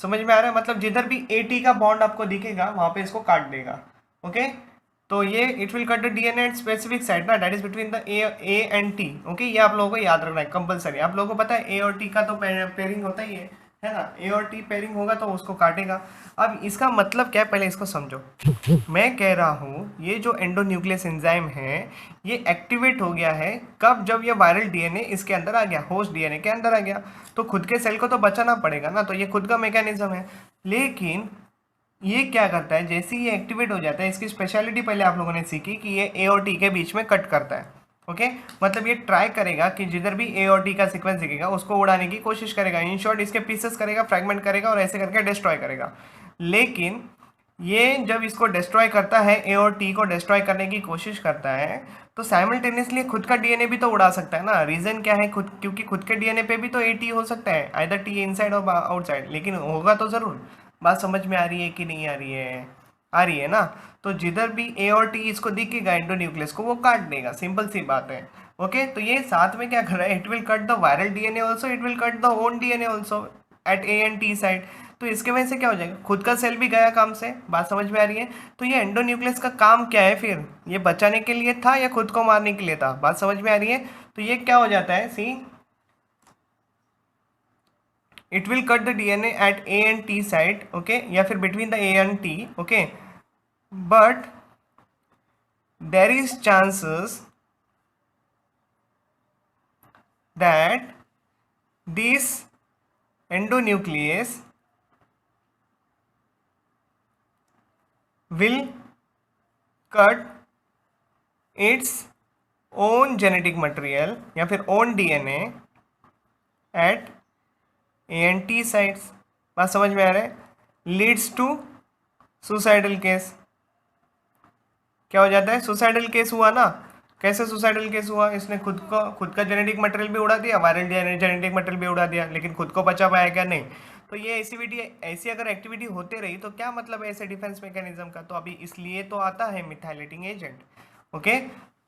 समझ में आ रहा है, मतलब जिधर भी ए टी का बॉन्ड आपको दिखेगा वहां पे इसको काट देगा. ओके, तो ये it will cut the DNA at specific side ना, that is between the A and T. Okay, ये आप लोगों को याद रखना है कंपलसरी. आप लोगों को पता है ए और टी का तो पेयरिंग होता ही है ना, ए और टी पेयरिंग होगा तो उसको काटेगा. अब इसका मतलब क्या है, पहले इसको समझो. मैं कह रहा हूँ ये जो एंडोन्यूक्लियस एंजाइम है ये एक्टिवेट हो गया है कब, जब ये वायरल डीएनए इसके अंदर आ गया, होस्ट डीएनए के अंदर आ गया. तो खुद के सेल को तो बचाना पड़ेगा ना, तो ये खुद का मैकेनिज्म है. लेकिन ये क्या करता है, जैसे ही ये एक्टिवेट हो जाता है, इसकी स्पेशलिटी पहले आप लोगों ने सीखी कि ये ए और टी के बीच में कट करता है. ओके, मतलब ये ट्राई करेगा कि जिधर भी ए और टी का सीक्वेंस दिखेगा उसको उड़ाने की कोशिश करेगा. इन शॉर्ट इसके पीसेस करेगा, फ्रैगमेंट करेगा और ऐसे करके डिस्ट्रॉय करेगा. लेकिन ये जब इसको डिस्ट्रॉय करता है, ए और टी को डिस्ट्रॉय करने की कोशिश करता है, तो साइमल्टेनियसली खुद का डीएनए भी तो उड़ा सकता है ना. रीजन क्या है, खुद, क्योंकि खुद के डीएनए पे भी तो ए टी हो सकता है, आइदर टी इनसाइड और आउटसाइड, लेकिन होगा तो जरूर. बात समझ में आ रही है कि नहीं आ रही है, आ रही है ना. तो जिधर भी ए और टी इसको दिखेगा एंडोन्यूक्लियस को, वो काट देगा, सिंपल सी बात है. ओके, तो ये साथ में क्या कर रहा है, it will cut the viral DNA also, it will cut the own DNA also eight A and T side. तो इसके वजह से क्या हो जाएगा, खुद का सेल भी गया काम से. बात समझ में आ रही है. तो ये एंडोन्यूक्लियस का काम क्या है फिर, ये बचाने के लिए था या खुद को मारने के लिए था. बात समझ में आ रही है. तो ये क्या हो जाता है, सी, it will cut the DNA at A and T side, okay, या फिर between the A and T, okay, but there is chances that this endonuclease will cut its own genetic material या फिर own DNA at A and T sides. बात समझ में आ रहा है. Leads to suicidal case. क्या हो जाता है, सुसाइडल केस हुआ ना. कैसे सुसाइडल केस हुआ, इसने खुद का जेनेटिक मटेरियल भी उड़ा दिया, वायरल जेनेटिक मटेरियल भी उड़ा दिया, लेकिन खुद को बचा पाया क्या, नहीं. तो ये ऐसी अगर एक्टिविटी होते रही तो क्या मतलब है ऐसे डिफेंस मैकेनिज्म का. तो अभी इसलिए तो आता है methylating agent. Okay,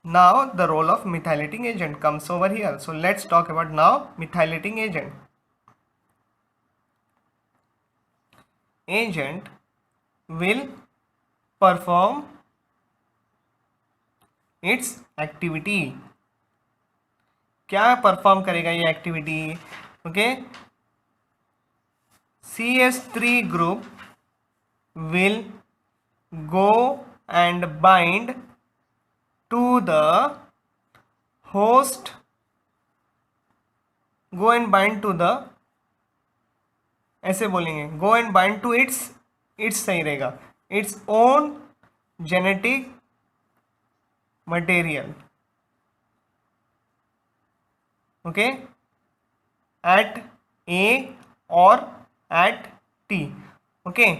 now the role of methylating agent comes over here. So let's talk about now methylating agent. Agent will perform its activity. क्या परफॉर्म करेगा ये activity, okay. CS3 group will go and bind to the host, go and bind to the, ऐसे बोलेंगे, go and bind to its सही रहेगा, its own genetic material. Okay, at A और at T. Okay,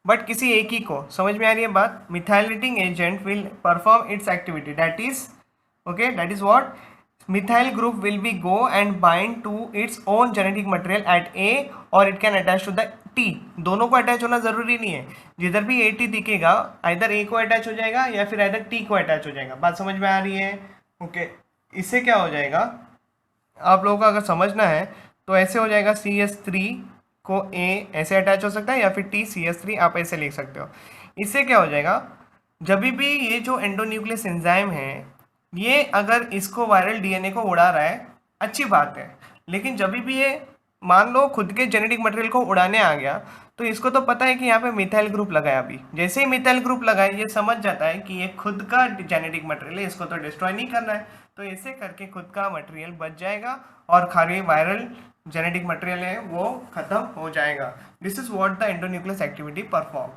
but किसी एक ही को. समझ में आ रही है बात. Methylating agent will perform its activity, that is, okay, that is what, methyl group will be go and bind to its own genetic material at A और it can attach to the T. दोनों को attach होना जरूरी नहीं है. जिधर भी AT दिखेगा इधर A को अटैच हो जाएगा या फिर इधर T को अटैच हो जाएगा. बात समझ में आ रही है. ओके, इससे क्या हो जाएगा, आप लोगों को अगर समझना है तो ऐसे हो जाएगा, CS3 को A ऐसे अटैच हो सकता है या फिर T CS3 आप ऐसे लिख सकते हो. इससे क्या हो जाएगा, जब भी ये जो एंडोन्यूक्लियस एंजाइम है ये अगर इसको वायरल डीएनए को उड़ा रहा है अच्छी बात है, लेकिन जब भी ये मान लो खुद के जेनेटिक मटेरियल को उड़ाने आ गया तो इसको तो पता है कि यहाँ पे मिथाइल ग्रुप लगाया, अभी जैसे ही मिथाइल ग्रुप लगाए ये समझ जाता है कि ये खुद का जेनेटिक मटेरियल है, इसको तो डिस्ट्रॉय नहीं करना है, तो ऐसे करके खुद का मटेरियल बच जाएगा और खाली वायरल जेनेटिक मटेरियल है वो खत्म हो जाएगा। This is what the endonuclease activity perform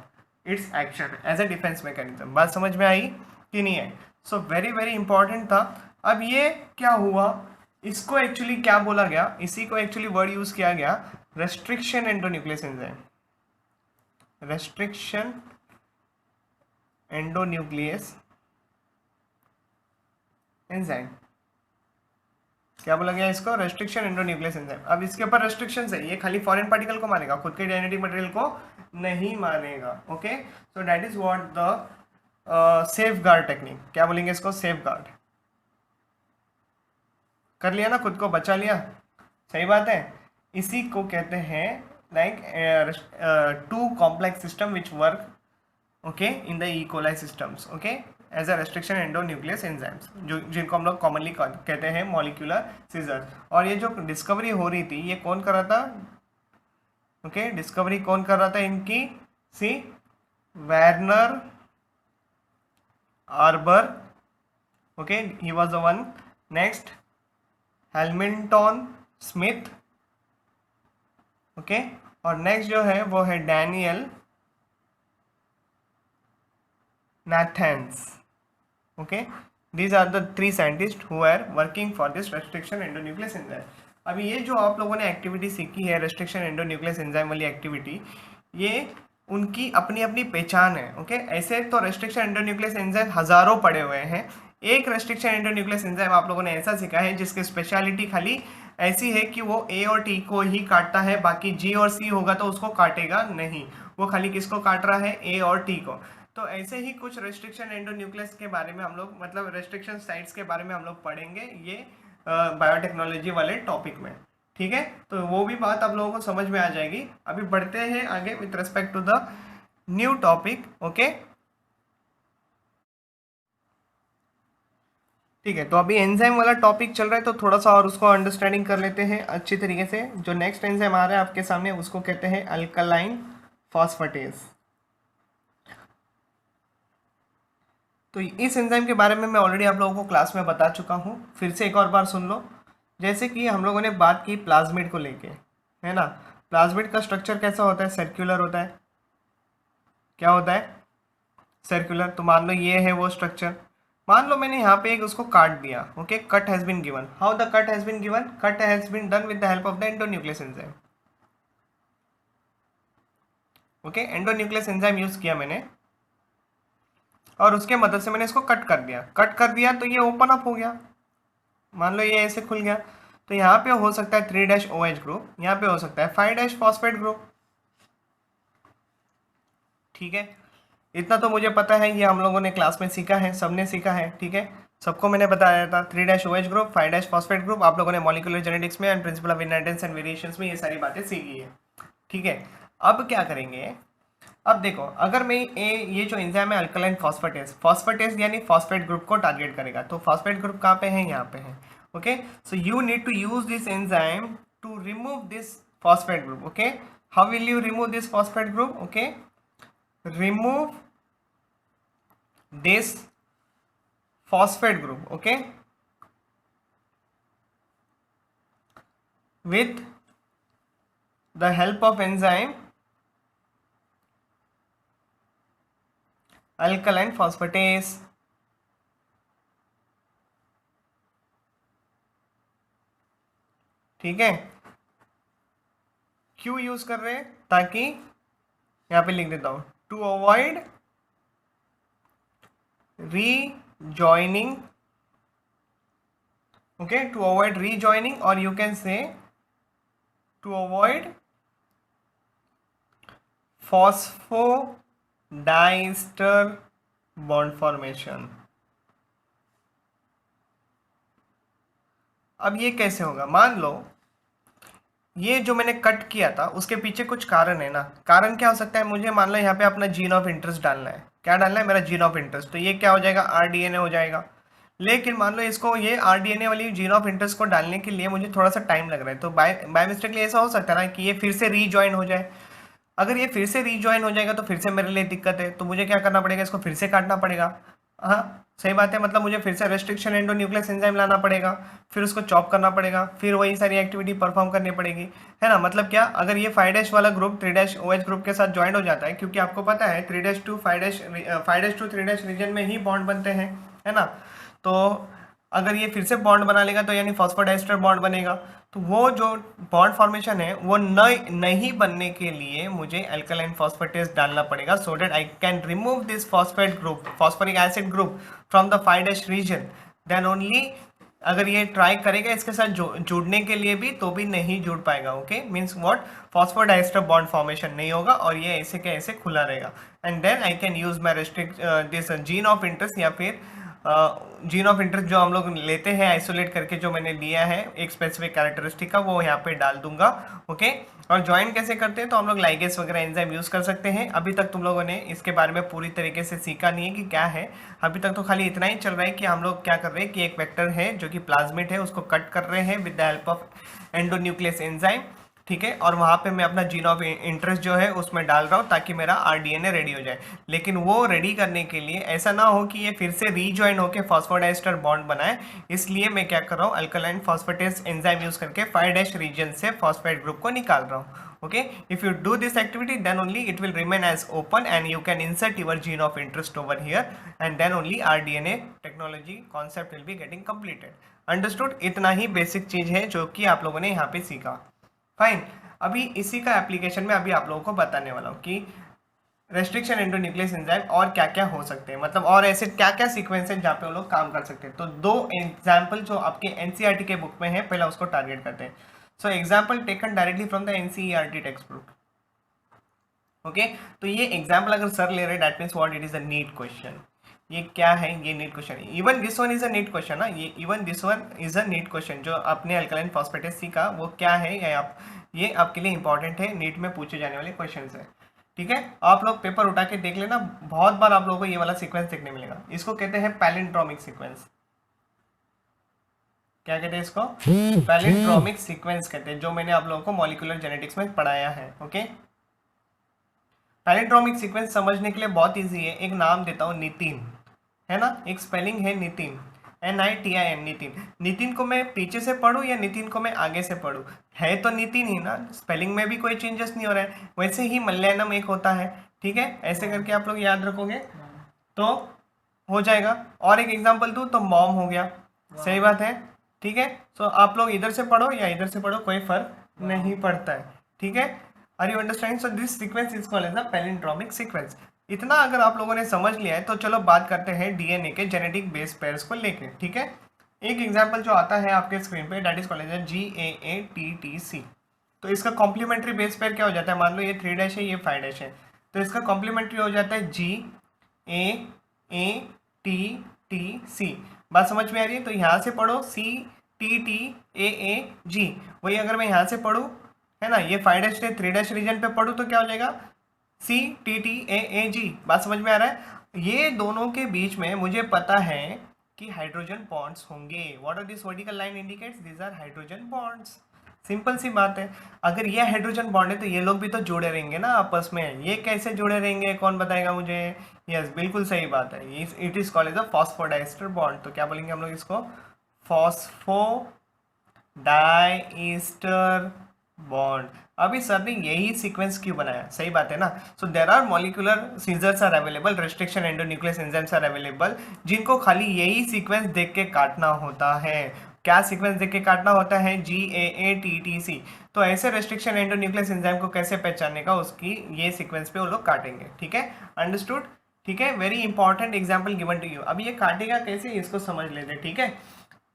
its action as a defence mechanism. बात समझ में आई कि नहीं है? सो वेरी वेरी इंपॉर्टेंट था। अब ये क्या हुआ, इसको एक्चुअली क्या बोला गया, इसी को एक्चुअली वर्ड यूज किया गया restriction endonuclease enzyme. Restriction endonuclease enzyme क्या बोला गया इसको? Restriction endonuclease enzyme. अब इसके ऊपर रेस्ट्रिक्शंस है, ये खाली फॉरेन पार्टिकल को मारेगा, खुद के जेनेटिक मटेरियल को नहीं मारेगा। Okay, so that is what the safe guard technique, क्या बोलेंगे इसको? Safe guard. कर लिया ना, खुद को बचा लिया, सही बात है। इसी को कहते हैं like two complex system which work okay in the E coli systems okay as a restriction endonuclease enzymes, जो जिनको हम लोग कॉमनली कहते हैं मॉलिक्यूलर सीजर्स। और ये जो डिस्कवरी हो रही थी ये कौन कर रहा था? ओके, डिस्कवरी कौन कर रहा था इनकी? See Werner Arber, okay, he was the one. Next Hamilton Smith, okay, और नेक्स्ट जो है वो है Daniel Nathans. Okay, these are the three scientists who are working for this restriction endonuclease enzyme। अभी ये जो आप लोगों ने एक्टिविटी सीखी है रेस्ट्रिक्शन एंडोन्यूक्लियस एंजाइम वाली एक्टिविटी, ये उनकी अपनी अपनी पहचान है। ओके, ऐसे तो रेस्ट्रिक्शन एंडोन्यूक्लियस एंजाइम हजारों पड़े हुए हैं, एक रेस्ट्रिक्शन एंडोन्यूक्लियस एंजाइम आप लोगों ने ऐसा सीखा है जिसकी स्पेशलिटी खाली ऐसी है कि वो ए और टी को ही काटता है, बाकी जी और सी होगा तो उसको काटेगा नहीं, वो खाली किसको काट रहा है? ए और टी को। तो ऐसे ही कुछ रेस्ट्रिक्शन एंडोन्यूक्लियस के बारे में हम लोग मतलब रेस्ट्रिक्शन साइट्स के बारे में हम लोग पढ़ेंगे ये बायोटेक्नोलॉजी वाले टॉपिक में, ठीक है? तो वो भी बात आप लोगों को समझ में आ जाएगी। अभी बढ़ते हैं आगे with respect to the new topic. Okay, ठीक है, तो अभी एंजाइम वाला टॉपिक चल रहा है तो थोड़ा सा और उसको अंडरस्टैंडिंग कर लेते हैं अच्छी तरीके से। जो नेक्स्ट एंजाइम आ रहा है आपके सामने उसको कहते हैं अल्कलाइन फॉस्फेटेज। तो इस एंजाइम के बारे में मैं ऑलरेडी आप लोगों को क्लास में बता चुका हूँ, फिर से एक और बार सुन लो। जैसे कि हम लोगों ने बात की प्लाज्मिड को लेके, है ना? प्लाज्मिड का स्ट्रक्चर कैसा होता है? सर्कुलर होता है। क्या होता है? सर्कुलर। तो मान लो ये है वो स्ट्रक्चर, मान लो मैंने यहाँ पे एक उसको काट दिया। Okay, cut has been given. How the cut has been given? Cut has been done with the help of the endonuclease enzyme. Okay, endonuclease enzyme use किया मैंने और उसके मदद से मैंने इसको कट कर दिया। कट कर दिया तो ये ओपन अप हो गया, मान लो ये ऐसे खुल गया। तो यहाँ पे हो सकता है 3-OH ग्रुप, यहाँ पे हो सकता है 5-फॉस्फेट ग्रुप, ठीक है? इतना तो मुझे पता है, ये हम लोगों ने क्लास में सीखा है, सबने सीखा है, ठीक है? सबको मैंने बताया था 3-OH ग्रुप, 5-फॉस्फेट ग्रुप, आप लोगों ने मॉलिक्यूलर जेनेटिक्स में and principle of inheritance and variations में ये सारी बातें सीखी है, ठीक है? अब क्या करेंगे? अब देखो, अगर मैं ये जो एंजाइम है अल्कलाइन फॉस्फेटेज, फॉस्फेटेज यानी फॉस्फेट ग्रुप को टारगेट करेगा, तो फॉस्फेट ग्रुप कहाँ पे है? यहाँ पे है। Okay, so you need to use this enzyme to remove this phosphate group. Okay, how will you remove this phosphate group? Okay, remove this phosphate group okay with the help of enzyme alkaline phosphatase। ठीक है, क्यों use कर रहे हैं? ताकि यहां पे लिख देता हूं, to avoid rejoining, okay, to avoid rejoining, or you can say to avoid phosphodiester bond formation। अब ये कैसे होगा? मान लो ये जो मैंने कट किया था उसके पीछे कुछ कारण है ना। कारण क्या हो सकता है? मुझे मान लो यहाँ पे अपना जीन ऑफ इंटरेस्ट डालना है। क्या डालना है? मेरा जीन ऑफ इंटरेस्ट। तो ये क्या हो जाएगा? RDNA हो जाएगा। लेकिन मान लो इसको ये आरडीएनए वाली जीन ऑफ इंटरेस्ट को डालने के लिए मुझे थोड़ा सा टाइम लग रहा है, तो बाय मिस्टेकली ऐसा हो सकता है ना कि ये फिर से रीजॉइन हो जाए। अगर ये फिर से रीजॉइन हो जाएगा तो फिर से मेरे लिए दिक्कत है, तो मुझे क्या करना पड़ेगा, इसको फिर से काटना पड़ेगा। हाँ सही बात है, मतलब मुझे फिर से रेस्ट्रिक्शन एंडोन्यूक्लियस एंजाइम लाना पड़ेगा, फिर उसको चॉप करना पड़ेगा, फिर वही सारी एक्टिविटी परफॉर्म करनी पड़ेगी, है ना। मतलब क्या, अगर ये 5' वाला ग्रुप 3' OH ग्रुप के साथ ज्वाइन हो जाता है, क्योंकि आपको पता है 3' टू 5' टू 3' रीजन में ही बॉन्ड बनते हैं, है ना। तो अगर ये फिर से बॉन्ड बना लेगा तो यानी फॉस्फोडाइस्टर बॉन्ड बनेगा, तो वो जो बॉन्ड फॉर्मेशन है वो नहीं बनने के लिए मुझे अल्कलाइन फॉस्फेटेस डालना पड़ेगा, so that I can remove this phosphate group, phosphoric acid group from the 5' region. Then only अगर ये ट्राई करेगा इसके साथ जुड़ने के लिए भी, तो भी नहीं जुड़ पाएगा। Okay, means what, phosphodiester bond formation नहीं होगा और ये ऐसे के ऐसे खुला रहेगा। And then I can use my restrict this gene of interest, या फिर जीन ऑफ इंटरेस्ट जो हम लोग लेते हैं आइसोलेट करके, जो मैंने लिया है एक स्पेसिफिक कैरेक्टरिस्टिक का, वो यहाँ पे डाल दूंगा। ओके, और ज्वाइन कैसे करते हैं, तो हम लोग लाइगेस वगैरह एंजाइम यूज कर सकते हैं। अभी तक तुम लोगों ने इसके बारे में पूरी तरीके से सीखा नहीं है कि क्या है, अभी तक तो खाली इतना ही चल रहा है कि हम लोग क्या कर रहे हैं कि एक वेक्टर है जो कि प्लाज्मिड है, उसको कट कर रहे हैं with the help of endonuclease enzyme, ठीक है। और वहाँ पे मैं अपना जीन ऑफ इंटरेस्ट जो है उसमें डाल रहा हूँ ताकि मेरा आरडीएनए रेडी हो जाए। लेकिन वो रेडी करने के लिए ऐसा ना हो कि ये फिर से रीजॉइन होकर फॉस्फोडाइस्टर बॉन्ड बनाए, इसलिए मैं क्या कर रहा हूँ, अल्कलाइन फॉस्फेटेस एंजाइम यूज करके 5' रीजन से फॉस्फेट ग्रुप को निकाल रहा हूँ। Okay, if you do this activity, then only it will remain as open and you can insert your gene of interest over here, and then only RDNA technology concept will be getting completed. Understood? इतना ही basic चीज है जो कि आप लोगों ने यहाँ पे सीखा। फाइन, अभी इसी का एप्लीकेशन में अभी आप लोगों को बताने वाला हूँ कि रेस्ट्रिक्शन एंडोन्यूक्लियस एंजाइम और क्या क्या हो सकते हैं, मतलब और ऐसे क्या क्या सीक्वेंस है जहाँ पे वो लोग काम कर सकते हैं। तो दो एग्जाम्पल जो आपके एनसीईआरटी के बुक में है, पहला उसको टारगेट करते हैं। So example taken directly from the NCERT text book. Okay, तो ये एग्जाम्पल अगर सर ले रहे, that means what, it is a NEET question. ये क्या है, ये नीट क्वेश्चन है। Even this one is a NEET question ना, ये even this one is a NEET question. जो आपने अल्कलाइन फॉस्फेटेस सीखा वो क्या है, ये आपके लिए इंपॉर्टेंट है, नीट में पूछे जाने वाले क्वेश्चन है, ठीक है। आप लोग पेपर उठा के देख लेना, बहुत बार आप लोगों को ये वाला सीक्वेंस देखने मिलेगा। इसको कहते हैं पैलिंड्रोमिक सीक्वेंस। क्या कहते हैं इसको, पैलिंड्रोमिक सीक्वेंस कहते हैं, जो मैंने आप लोगों को मॉलिक्यूलर जेनेटिक्स में पढ़ाया है। ओके, पैलिंड्रोमिक सीक्वेंस समझने के लिए बहुत इजी है, एक नाम देता हूँ नितिन, है ना, एक स्पेलिंग है नितिन, NITIN, नितिन। नितिन को मैं पीछे से पढ़ूँ या नितिन को मैं आगे से पढ़ूँ, है तो नितिन ही ना, स्पेलिंग में भी कोई चेंजेस नहीं हो रहा है। वैसे ही मलयालम एक होता है, ठीक है, ऐसे करके आप लोग याद रखोगे तो हो जाएगा। और एक एग्जाम्पल दूँ तो मॉम हो गया, सही बात है, ठीक है। सो आप लोग इधर से पढ़ो या इधर से पढ़ो, कोई फर्क नहीं पड़ता है, ठीक है। Are you understanding? So this sequence is called as the palindromic sequence. इतना अगर आप लोगों ने समझ लिया है तो चलो बात करते हैं डीएनए के जेनेटिक बेस पेयर्स को लेके, ठीक है। एक एग्जांपल जो आता है आपके स्क्रीन पे, that is called as GAATTC। तो इसका कॉम्प्लीमेंट्री बेस पेयर क्या हो जाता है, मान लो ये 3' है, ये 5' है, तो इसका कॉम्प्लीमेंट्री हो जाता है GAATTC। बात समझ में आ रही है? तो यहाँ से पढ़ो CTTAAG, वही अगर मैं यहाँ से पढ़ूँ, है ना, ये 5' से 3' रीजन पे पढ़ूँ तो क्या हो जाएगा, CTTAAG। बात समझ में आ रहा है? ये दोनों के बीच में मुझे पता है कि हाइड्रोजन बॉन्ड्स होंगे। What are this vertical line indicates, this are hydrogen bonds. Simple सी बात है, अगर ये हाइड्रोजन बॉन्ड है तो ये लोग भी तो जुड़े रहेंगे ना आपस में। ये कैसे जुड़े रहेंगे, कौन बताएगा मुझे? यस, बिल्कुल सही बात है, it is called as a phosphodiester bond. तो क्या बोलेंगे हम लोग इसको, फॉस्फोडाइस्टर बॉन्ड। अभी सर ने यही सीक्वेंस क्यों बनाया, सही बात है ना। So there are molecular scissors are available, restriction endonuclease enzymes are available, जिनको खाली यही सीक्वेंस देख के काटना होता है। क्या सीक्वेंस देख के काटना होता है, GAATTC। तो ऐसे रेस्ट्रिक्शन एंडोन्यूक्लियस एंजाइम को कैसे पहचानने का, उसकी ये सीक्वेंस पे वो लोग काटेंगे, ठीक है। अंडरस्टूड, ठीक है, very important example given to you. अब ये काटेगा कैसे, इसको समझ लेते, ठीक है।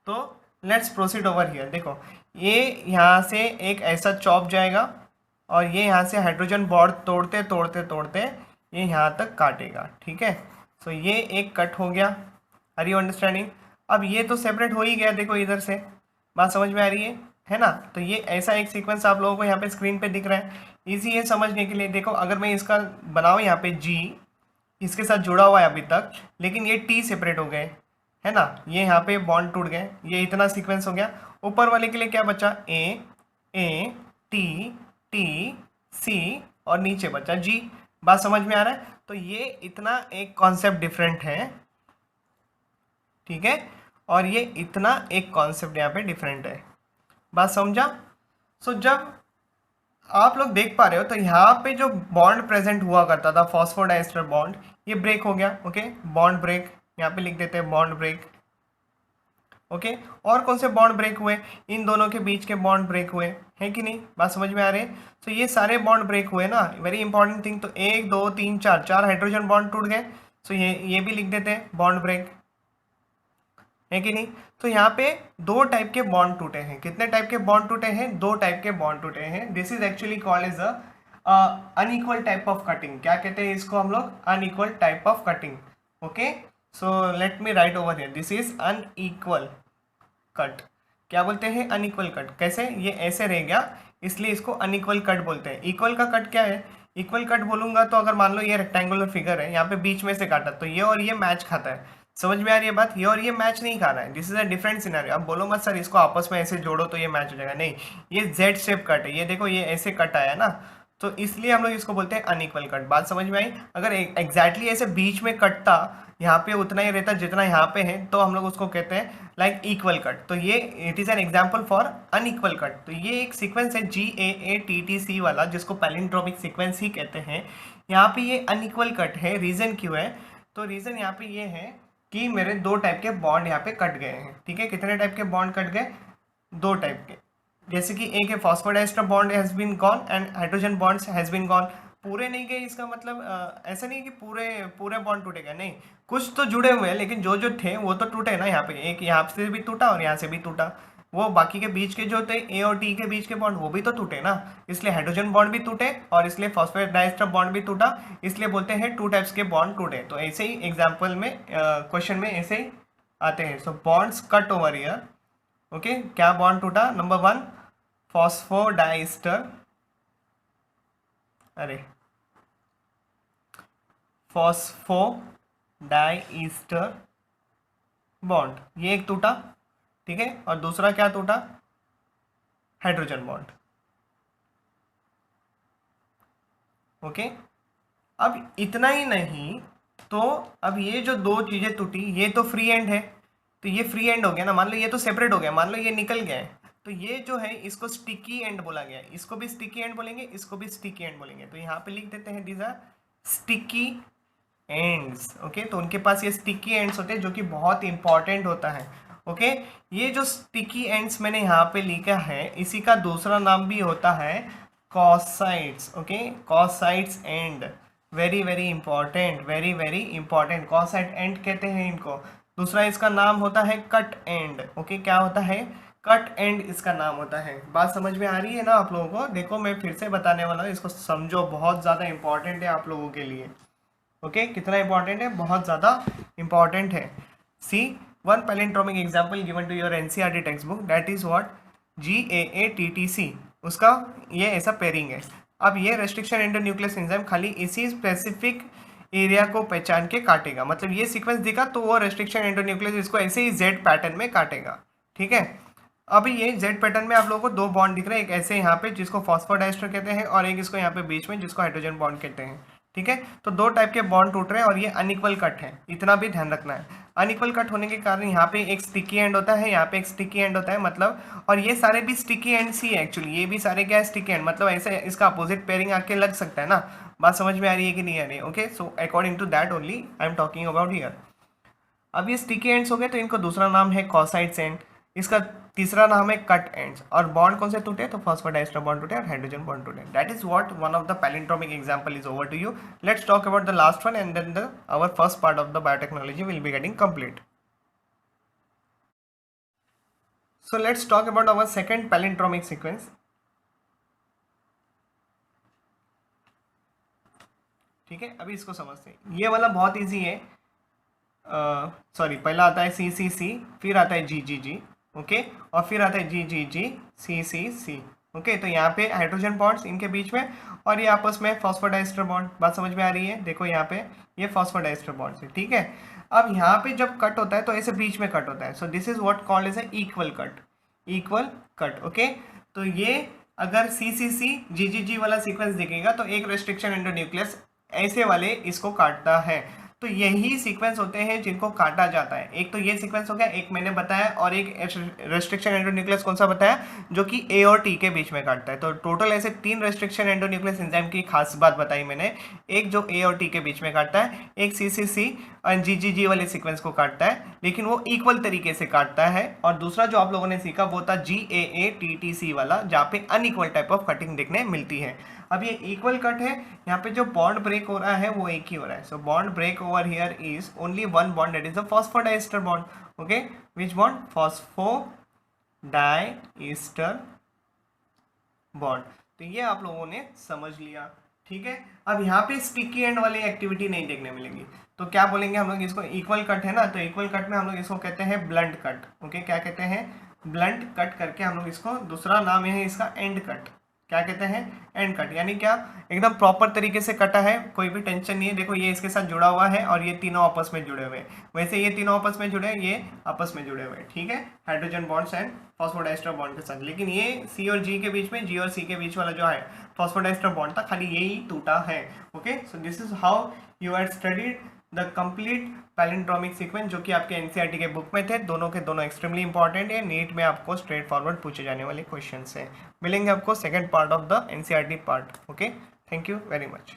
तो लेट्स प्रोसीड ओवर हियर। देखो, ये यहाँ से एक ऐसा चॉप जाएगा और ये यहाँ से हाइड्रोजन बॉन्ड तोड़ते तोड़ते तोड़ते ये यहाँ तक काटेगा, ठीक है। सो ये एक कट हो गया, आर यू अंडरस्टैंडिंग? अब ये तो सेपरेट हो ही गया, देखो इधर से, बात समझ में आ रही है ना। तो ये ऐसा एक सीक्वेंस आप लोगों को यहाँ पे स्क्रीन पे दिख रहा है, इजी है समझने के लिए। देखो अगर मैं इसका बनाऊँ यहाँ पे G, इसके साथ जुड़ा हुआ है अभी तक, लेकिन ये T सेपरेट हो गए, है ना, ये यहाँ पे बॉन्ड टूट गए, ये इतना सीक्वेंस हो गया। ऊपर वाले के लिए क्या बचा, ए टी टी सी और नीचे बचा जी। बात समझ में आ रहा है? तो ये इतना एक कॉन्सेप्ट डिफरेंट है, ठीक है, और ये इतना एक कॉन्सेप्ट यहाँ पे डिफरेंट है। बात समझा? सो जब आप लोग देख पा रहे हो तो यहाँ पे जो बॉन्ड प्रेजेंट हुआ करता था फॉस्फोडाइस्टर बॉन्ड, ये ब्रेक हो गया। ओके, बॉन्ड ब्रेक, यहाँ पे लिख देते हैं बॉन्ड ब्रेक। ओके, और कौन से बॉन्ड ब्रेक हुए, इन दोनों के बीच के बॉन्ड ब्रेक हुए हैं कि नहीं, बात समझ में आ रही है? तो ये सारे बॉन्ड ब्रेक हुए ना, वेरी इंपॉर्टेंट थिंग। तो 1 2 3 4 4 हाइड्रोजन बॉन्ड टूट गए। सो ये भी लिख देते हैं बॉन्ड ब्रेक, है कि नहीं? तो यहाँ पे दो टाइप के बॉन्ड टूटे हैं। कितने टाइप के बॉन्ड टूटे हैं? दो टाइप के बॉन्ड टूटे हैं। This is actually called as unequal type of cutting. क्या कहते हैं इसको हम लोग? Unequal type of cutting. Okay, so let me write over here, this is unequal cut. क्या बोलते हैं? Unequal cut. कैसे? ये ऐसे रह गया, इसलिए इसको अनइक्वल कट बोलते हैं। इक्वल का कट क्या है? इक्वल कट बोलूंगा तो अगर मान लो ये रेक्टेंगुलर फिगर है, यहाँ पे बीच में से काटा, तो ये और ये मैच खाता है। समझ में आ रही है बात? ये और ये मैच नहीं खा रहा है। This is a different scenario. अब बोलो मत सर इसको आपस में ऐसे जोड़ो तो ये मैच हो जाएगा, नहीं, ये जेड शेप कट है। ये देखो, ये ऐसे कट आया ना, तो इसलिए हम लोग इसको बोलते हैं अनइक्वल कट। बात समझ में आई? अगर एग्जैक्टली ऐसे बीच में कटता, यहाँ पे उतना ही रहता जितना यहाँ पे है, तो हम लोग उसको कहते हैं लाइक इक्वल कट। तो ये it is an example for unequal cut. तो ये एक सीक्वेंस है GAATTC वाला, जिसको पैलिंड्रोमिक सीक्वेंस ही कहते हैं। यहाँ पे ये अनइक्वल कट है। रीजन क्यों है? तो रीजन यहाँ पे ये है कि मेरे दो टाइप के बॉन्ड यहाँ पे कट गए हैं। ठीक है, कितने टाइप के बॉन्ड कट गए? दो टाइप के। जैसे कि एक है phosphodiester bond has been gone and hydrogen bonds has been gone. पूरे नहीं गए, इसका मतलब ऐसा नहीं कि पूरे पूरे बॉन्ड टूटेगा, नहीं, कुछ तो जुड़े हुए हैं, लेकिन जो जो थे वो तो टूटे ना। यहाँ पे एक यहाँ से भी टूटा और यहाँ से भी टूटा। वो बाकी के बीच के जो थे ए और टी के बीच के बॉन्ड, वो भी तो टूटे ना, इसलिए हाइड्रोजन बॉन्ड भी टूटे और इसलिए फॉस्फोडाइस्टर बॉन्ड भी टूटा। इसलिए बोलते हैं टू टाइप्स के बॉन्ड टूटे। तो ऐसे ही एग्जाम्पल में क्वेश्चन में ऐसे ही आते हैं। So bonds cut over here. Okay, क्या बॉन्ड टूटा? नंबर 1 फॉस्फोडाइस्टर, अरे फॉस्फोडाइस्टर बॉन्ड, ये एक टूटा, ठीक है, और दूसरा क्या टूटा? Hydrogen bond. ओके, अब इतना ही नहीं, तो अब ये जो दो चीजें टूटी, ये तो फ्री एंड है, तो ये फ्री एंड हो गया ना। मान लो ये तो सेपरेट हो गया, मान लो ये निकल गया है, तो ये जो है इसको स्टिकी एंड बोला गया है। इसको भी स्टिकी एंड बोलेंगे, इसको भी स्टिकी एंड बोलेंगे। तो यहाँ पे लिख देते हैं these are sticky ends. Okay, तो उनके पास ये स्टिकी एंड्स होते हैं, जो कि बहुत इंपॉर्टेंट होता है। ओके, ये जो स्टिकी एंड्स मैंने यहाँ पे लिखा है, इसी का दूसरा नाम भी होता है कॉसाइड्स। ओके, कॉसाइड्स end, very very important, very very important, कॉसाइड एंड कहते हैं इनको। दूसरा इसका नाम होता है कट एंड। ओके, क्या होता है? कट एंड इसका नाम होता है। बात समझ में आ रही है ना आप लोगों को? देखो मैं फिर से बताने वाला हूँ, इसको समझो, बहुत ज़्यादा इंपॉर्टेंट है आप लोगों के लिए। ओके, कितना इंपॉर्टेंट है? बहुत ज़्यादा इंपॉर्टेंट है। See one palindromic example given to your NCERT text book, that is what? GAATTC, उसका ये ऐसा पेयरिंग है। अब ये रेस्ट्रिक्शन एंडोन्यूक्लियस एंजाइम खाली इसी स्पेसिफिक एरिया को पहचान के काटेगा। मतलब ये सीक्वेंस दिखा तो वो रेस्ट्रिक्शन एंडोन्यूक्लियस इसको ऐसे ही जेड पैटर्न में काटेगा। ठीक है, अभी ये जेड पैटर्न में आप लोगों को दो बॉन्ड दिख रहे हैं, एक ऐसे यहाँ पे जिसको फॉस्फोडाइस्टर कहते हैं, और एक इसको यहाँ पे बीच में जिसको हाइड्रोजन बॉन्ड कहते हैं। ठीक है, तो दो टाइप के बॉन्ड टूट रहे हैं और ये अनइक्वल कट है, इतना भी ध्यान रखना है। अनइक्वल कट होने के कारण यहाँ पे एक स्टिकी एंड होता है, यहाँ पे एक स्टिकी एंड होता है, मतलब, और ये सारे भी स्टिकी एंड्स ही है एक्चुअली। ये भी सारे क्या है? स्टिकी एंड, मतलब ऐसे इसका अपोजिट पेयरिंग आके लग सकता है ना। बात समझ में आ रही है कि नहीं आ रही है? Okay, so according to that only I am talking about here. अब ये स्टिकी एंड्स हो गए, तो इनको दूसरा नाम है कॉसाइड्स एंड, इसका तीसरा नाम है कट एंड्स। और बॉन्ड कौन से टूटे? तो फॉस्फोडाइस्टर बॉन्ड टूटे और हाइड्रोजन बॉन्ड टूटे। That is what one of the palindromic example is over to you. Let's talk about the last one and then our first part of the biotechnology will be getting complete. So let's talk about our second palindromic sequence. ठीक है, अभी इसको समझते हैं। ये वाला बहुत easy है। सॉरी, पहला आता है CCC, फिर आता है GGG, ओके, और फिर आता है GGG CCC। ओके, तो यहाँ पे हाइड्रोजन बॉन्ड्स इनके बीच में, और ये आपस में फॉस्फोडाइस्टर बॉन्ड। बात समझ में आ रही है? देखो यहाँ पे ये फॉस्फोडाइस्टर बॉन्ड है, ठीक है। अब यहाँ पे जब कट होता है तो ऐसे बीच में कट होता है, so this is what called as a equal cut, equal cut. Okay, तो ये अगर CCC GGG वाला सीक्वेंस दिखेगा तो एक रेस्ट्रिक्शन एंडोन्यूक्लियस ऐसे वाले इसको काटता है। तो यही सीक्वेंस होते हैं जिनको काटा जाता है। एक तो ये सीक्वेंस हो गया, एक मैंने बताया, और एक रेस्ट्रिक्शन एंडोन्यूक्लियस कौन सा बताया, जो कि A और T के बीच में काटता है। तो टोटल ऐसे 3 रेस्ट्रिक्शन एंडोन्यूक्लियस एंजाइम की खास बात बताई मैंने। एक जो A और T के बीच में काटता है, एक CCC और GGG वाले सीक्वेंस को काटता है, लेकिन वो इक्वल तरीके से काटता है। और दूसरा जो आप लोगों ने सीखा वो था GAATTC वाला, जहाँ पे अनइक्वल टाइप ऑफ कटिंग देखने मिलती है। अब ये इक्वल कट है, यहाँ पे जो बॉन्ड ब्रेक हो रहा है वो एक ही हो रहा है। So bond break over here is only one bond, that is the phosphodiester bond. Okay, which bond? Phosphodiester bond. तो ये आप लोगों ने समझ लिया, ठीक है। अब यहाँ पे स्टिकी एंड वाली एक्टिविटी नहीं देखने मिलेगी, तो क्या बोलेंगे हम लोग इसको? इक्वल कट है ना, तो इक्वल कट में हम लोग इसको कहते हैं ब्लंट कट। ओके, क्या कहते हैं? ब्लंट कट करके हम लोग इसको, दूसरा नाम है इसका एंड कट। क्या कहते हैं? And cut. यानी क्या? एकदम प्रॉपर तरीके से कटा है, कोई भी टेंशन नहीं है। देखो ये इसके साथ जुड़ा हुआ है और ये तीनों आपस में जुड़े हुए हैं, वैसे ये तीनों आपस में जुड़े हैं, ये आपस में जुड़े हुए हैं, ठीक है, hydrogen bonds and phosphodiester bond के साथ। लेकिन ये C और G के बीच में, G और C के बीच वाला जो है फॉस्फोडाइस्टर बॉन्ड था, खाली यही टूटा है। Okay, so this is how you had studied the complete palindromic sequence, जो कि आपके एनसीईआरटी के बुक में थे। दोनों के दोनों एक्सट्रीमली इंपॉर्टेंट है, नीट में आपको स्ट्रेट फॉरवर्ड पूछे जाने वाले क्वेश्चन है। मिलेंगे आपको second part of the NCERT part. Okay, thank you very much.